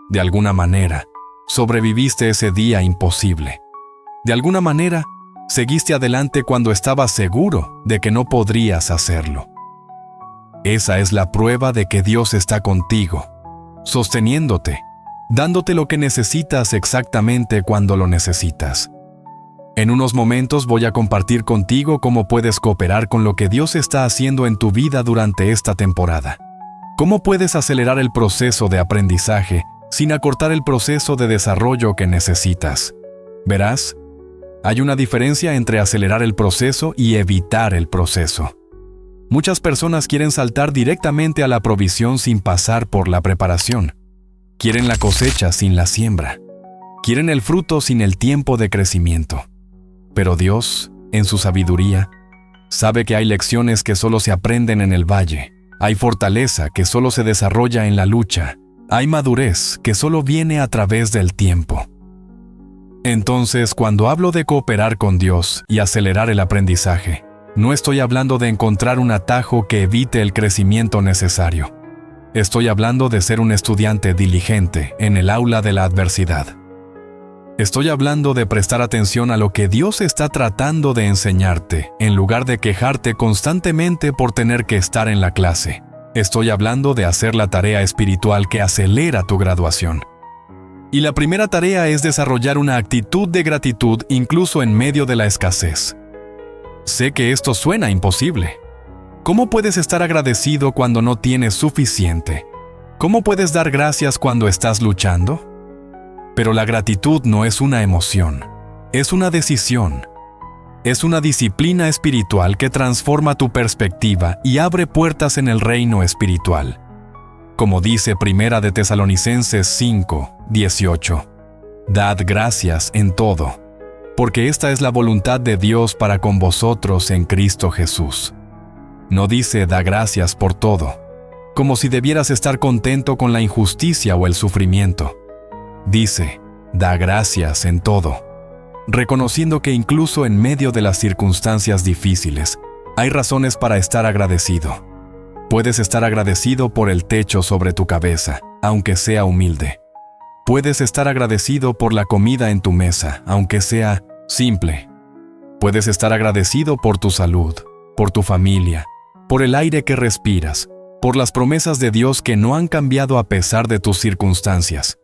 De alguna manera, sobreviviste ese día imposible. De alguna manera, seguiste adelante cuando estabas seguro de que no podrías hacerlo. Esa es la prueba de que Dios está contigo, sosteniéndote, dándote lo que necesitas exactamente cuando lo necesitas. En unos momentos voy a compartir contigo cómo puedes cooperar con lo que Dios está haciendo en tu vida durante esta temporada. Cómo puedes acelerar el proceso de aprendizaje sin acortar el proceso de desarrollo que necesitas. Verás, hay una diferencia entre acelerar el proceso y evitar el proceso. Muchas personas quieren saltar directamente a la provisión sin pasar por la preparación. Quieren la cosecha sin la siembra. Quieren el fruto sin el tiempo de crecimiento. Pero Dios, en su sabiduría, sabe que hay lecciones que solo se aprenden en el valle. Hay fortaleza que solo se desarrolla en la lucha. Hay madurez que solo viene a través del tiempo. Entonces, cuando hablo de cooperar con Dios y acelerar el aprendizaje, no estoy hablando de encontrar un atajo que evite el crecimiento necesario. Estoy hablando de ser un estudiante diligente en el aula de la adversidad. Estoy hablando de prestar atención a lo que Dios está tratando de enseñarte, en lugar de quejarte constantemente por tener que estar en la clase. Estoy hablando de hacer la tarea espiritual que acelera tu graduación. Y la primera tarea es desarrollar una actitud de gratitud incluso en medio de la escasez. Sé que esto suena imposible. ¿Cómo puedes estar agradecido cuando no tienes suficiente? ¿Cómo puedes dar gracias cuando estás luchando? Pero la gratitud no es una emoción, es una decisión. Es una disciplina espiritual que transforma tu perspectiva y abre puertas en el reino espiritual. Como dice Primera de Tesalonicenses 5:18, dad gracias en todo, porque esta es la voluntad de Dios para con vosotros en Cristo Jesús. No dice da gracias por todo, como si debieras estar contento con la injusticia o el sufrimiento. Dice, da gracias en todo, reconociendo que incluso en medio de las circunstancias difíciles, hay razones para estar agradecido. Puedes estar agradecido por el techo sobre tu cabeza, aunque sea humilde. Puedes estar agradecido por la comida en tu mesa, aunque sea simple. Puedes estar agradecido por tu salud, por tu familia, por el aire que respiras, por las promesas de Dios que no han cambiado a pesar de tus circunstancias.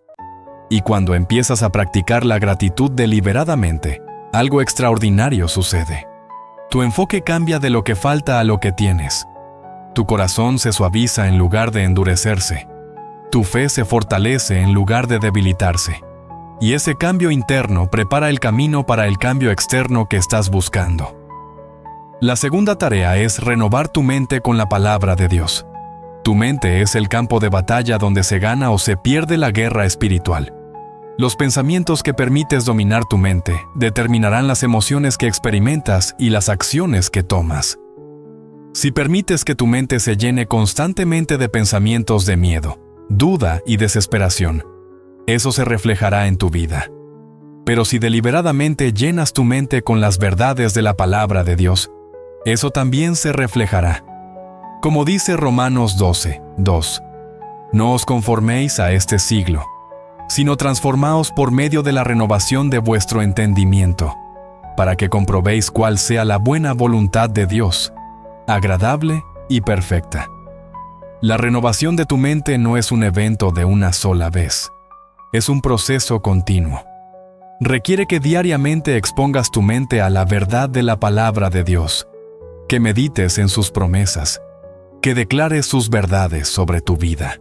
Y cuando empiezas a practicar la gratitud deliberadamente, algo extraordinario sucede. Tu enfoque cambia de lo que falta a lo que tienes. Tu corazón se suaviza en lugar de endurecerse. Tu fe se fortalece en lugar de debilitarse. Y ese cambio interno prepara el camino para el cambio externo que estás buscando. La segunda tarea es renovar tu mente con la palabra de Dios. Tu mente es el campo de batalla donde se gana o se pierde la guerra espiritual. Los pensamientos que permites dominar tu mente determinarán las emociones que experimentas y las acciones que tomas. Si permites que tu mente se llene constantemente de pensamientos de miedo, duda y desesperación, eso se reflejará en tu vida. Pero si deliberadamente llenas tu mente con las verdades de la palabra de Dios, eso también se reflejará. Como dice Romanos 12:2, no os conforméis a este siglo, sino transformaos por medio de la renovación de vuestro entendimiento, para que comprobéis cuál sea la buena voluntad de Dios, agradable y perfecta. La renovación de tu mente no es un evento de una sola vez. Es un proceso continuo. Requiere que diariamente expongas tu mente a la verdad de la palabra de Dios, que medites en sus promesas, que declares sus verdades sobre tu vida.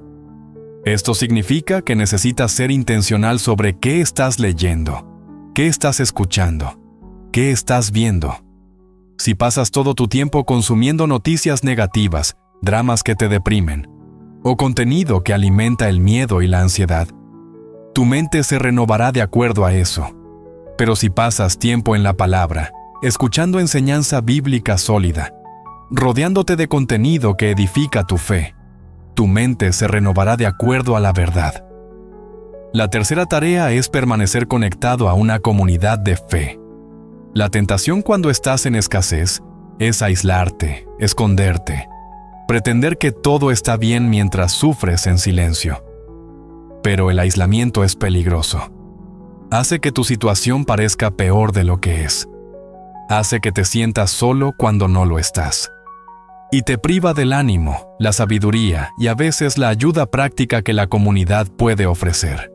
Esto significa que necesitas ser intencional sobre qué estás leyendo, qué estás escuchando, qué estás viendo. Si pasas todo tu tiempo consumiendo noticias negativas, dramas que te deprimen, o contenido que alimenta el miedo y la ansiedad, tu mente se renovará de acuerdo a eso. Pero si pasas tiempo en la palabra, escuchando enseñanza bíblica sólida, rodeándote de contenido que edifica tu fe, tu mente se renovará de acuerdo a la verdad. La tercera tarea es permanecer conectado a una comunidad de fe. La tentación cuando estás en escasez es aislarte, esconderte, pretender que todo está bien mientras sufres en silencio. Pero el aislamiento es peligroso. Hace que tu situación parezca peor de lo que es. Hace que te sientas solo cuando no lo estás. Y te priva del ánimo, la sabiduría y a veces la ayuda práctica que la comunidad puede ofrecer.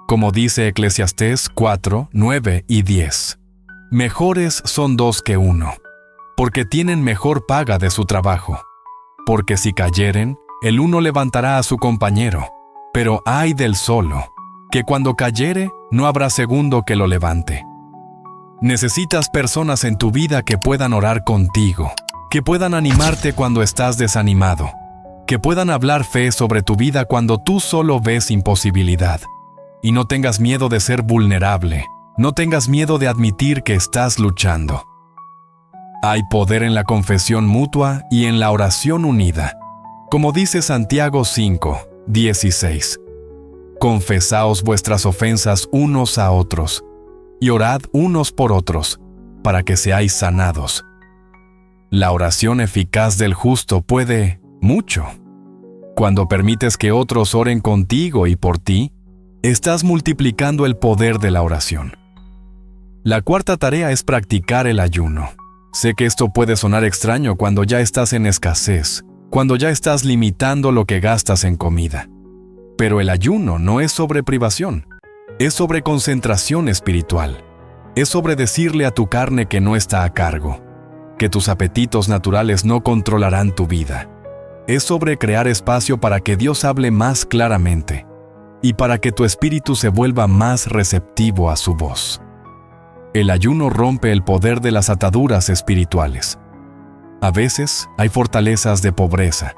Como dice Eclesiastés 4, 9 y 10. Mejores son dos que uno, porque tienen mejor paga de su trabajo. Porque si cayeren, el uno levantará a su compañero. Pero ay del solo, que cuando cayere, no habrá segundo que lo levante. Necesitas personas en tu vida que puedan orar contigo, que puedan animarte cuando estás desanimado, que puedan hablar fe sobre tu vida cuando tú solo ves imposibilidad. Y no tengas miedo de ser vulnerable, no tengas miedo de admitir que estás luchando. Hay poder en la confesión mutua y en la oración unida. Como dice Santiago 5, 16. Confesaos vuestras ofensas unos a otros, y orad unos por otros, para que seáis sanados. La oración eficaz del justo puede mucho. Cuando permites que otros oren contigo y por ti, estás multiplicando el poder de la oración. La cuarta tarea es practicar el ayuno. Sé que esto puede sonar extraño cuando ya estás en escasez, cuando ya estás limitando lo que gastas en comida. Pero el ayuno no es sobre privación, es sobre concentración espiritual. Es sobre decirle a tu carne que no está a cargo, que tus apetitos naturales no controlarán tu vida. Es sobre crear espacio para que Dios hable más claramente y para que tu espíritu se vuelva más receptivo a su voz. El ayuno rompe el poder de las ataduras espirituales. A veces hay fortalezas de pobreza,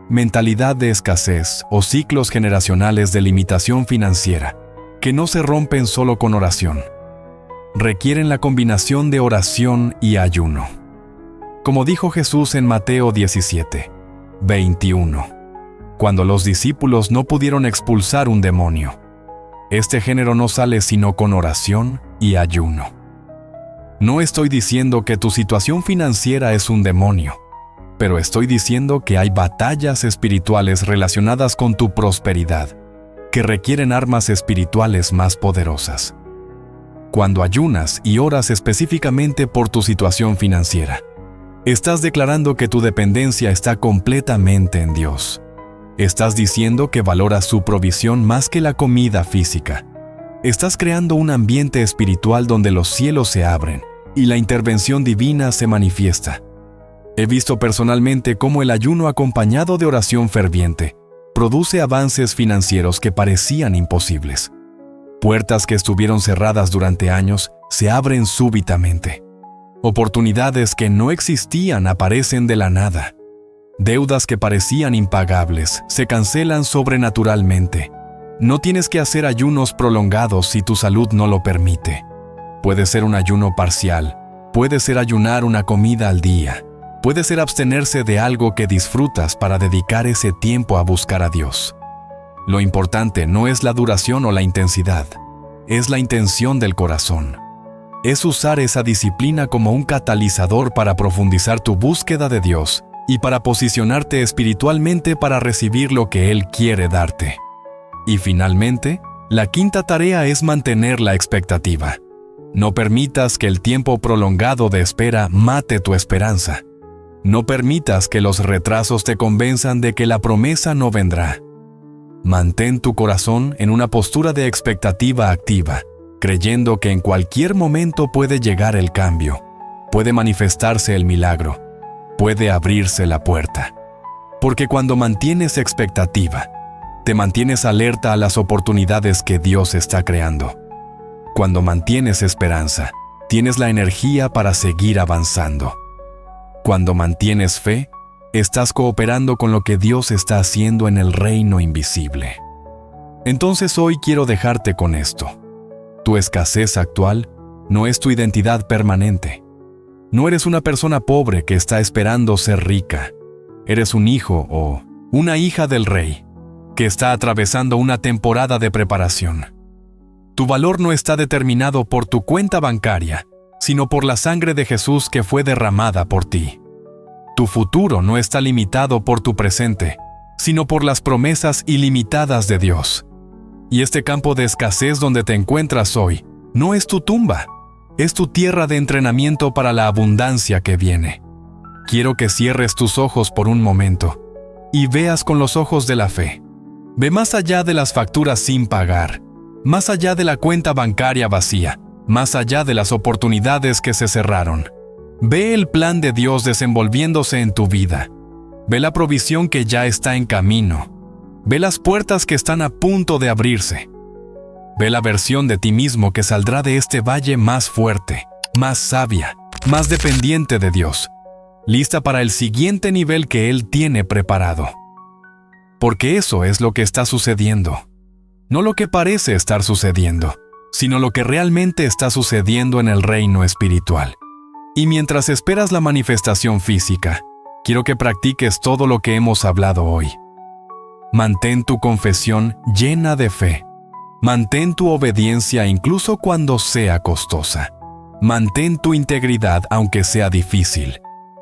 mentalidad de escasez o ciclos generacionales de limitación financiera que no se rompen solo con oración. Requieren la combinación de oración y ayuno. Como dijo Jesús en Mateo 17, 21, cuando los discípulos no pudieron expulsar un demonio. Este género no sale sino con oración y ayuno. No estoy diciendo que tu situación financiera es un demonio, pero estoy diciendo que hay batallas espirituales relacionadas con tu prosperidad, que requieren armas espirituales más poderosas. Cuando ayunas y oras específicamente por tu situación financiera, estás declarando que tu dependencia está completamente en Dios. Estás diciendo que valoras su provisión más que la comida física. Estás creando un ambiente espiritual donde los cielos se abren y la intervención divina se manifiesta. He visto personalmente cómo el ayuno acompañado de oración ferviente produce avances financieros que parecían imposibles. Puertas que estuvieron cerradas durante años se abren súbitamente. Oportunidades que no existían aparecen de la nada. Deudas que parecían impagables se cancelan sobrenaturalmente. No tienes que hacer ayunos prolongados si tu salud no lo permite. Puede ser un ayuno parcial, puede ser ayunar una comida al día, puede ser abstenerse de algo que disfrutas para dedicar ese tiempo a buscar a Dios. Lo importante no es la duración o la intensidad, es la intención del corazón. Es usar esa disciplina como un catalizador para profundizar tu búsqueda de Dios y para posicionarte espiritualmente para recibir lo que Él quiere darte. Y finalmente, la quinta tarea es mantener la expectativa. No permitas que el tiempo prolongado de espera mate tu esperanza. No permitas que los retrasos te convenzan de que la promesa no vendrá. Mantén tu corazón en una postura de expectativa activa, creyendo que en cualquier momento puede llegar el cambio, puede manifestarse el milagro, puede abrirse la puerta. Porque cuando mantienes expectativa, te mantienes alerta a las oportunidades que Dios está creando. Cuando mantienes esperanza, tienes la energía para seguir avanzando. Cuando mantienes fe, estás cooperando con lo que Dios está haciendo en el reino invisible. Entonces hoy quiero dejarte con esto. Tu escasez actual no es tu identidad permanente. No eres una persona pobre que está esperando ser rica. Eres un hijo o una hija del Rey que está atravesando una temporada de preparación. Tu valor no está determinado por tu cuenta bancaria, sino por la sangre de Jesús que fue derramada por ti. Tu futuro no está limitado por tu presente, sino por las promesas ilimitadas de Dios. Y este campo de escasez donde te encuentras hoy no es tu tumba, es tu tierra de entrenamiento para la abundancia que viene. Quiero que cierres tus ojos por un momento y veas con los ojos de la fe. Ve más allá de las facturas sin pagar, más allá de la cuenta bancaria vacía, más allá de las oportunidades que se cerraron. Ve el plan de Dios desenvolviéndose en tu vida. Ve la provisión que ya está en camino. Ve las puertas que están a punto de abrirse. Ve la versión de ti mismo que saldrá de este valle más fuerte, más sabia, más dependiente de Dios, lista para el siguiente nivel que Él tiene preparado. Porque eso es lo que está sucediendo. No lo que parece estar sucediendo, sino lo que realmente está sucediendo en el reino espiritual. Y mientras esperas la manifestación física, quiero que practiques todo lo que hemos hablado hoy. Mantén tu confesión llena de fe. Mantén tu obediencia incluso cuando sea costosa. Mantén tu integridad aunque sea difícil.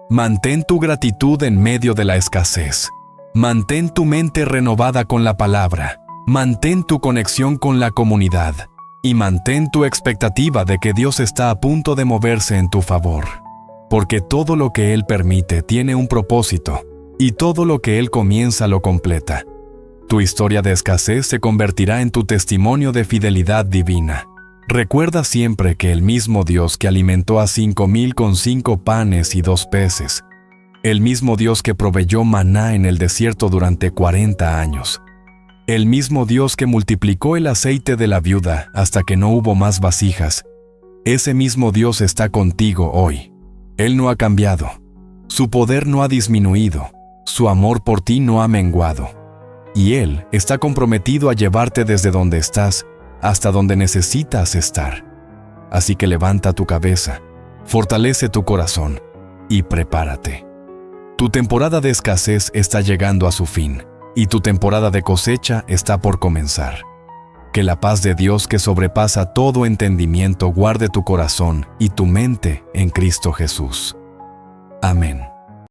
Mantén tu gratitud en medio de la escasez. Mantén tu mente renovada con la palabra. Mantén tu conexión con la comunidad. Y mantén tu expectativa de que Dios está a punto de moverse en tu favor. Porque todo lo que Él permite tiene un propósito, y todo lo que Él comienza lo completa. Tu historia de escasez se convertirá en tu testimonio de fidelidad divina. Recuerda siempre que el mismo Dios que alimentó a 5,000 con 5 panes y 2 peces, el mismo Dios que proveyó maná en el desierto durante 40 años, el mismo Dios que multiplicó el aceite de la viuda hasta que no hubo más vasijas, ese mismo Dios está contigo hoy. Él no ha cambiado, su poder no ha disminuido, su amor por ti no ha menguado. Y Él está comprometido a llevarte desde donde estás hasta donde necesitas estar. Así que levanta tu cabeza, fortalece tu corazón y prepárate. Tu temporada de escasez está llegando a su fin y tu temporada de cosecha está por comenzar. Que la paz de Dios que sobrepasa todo entendimiento guarde tu corazón y tu mente en Cristo Jesús. Amén.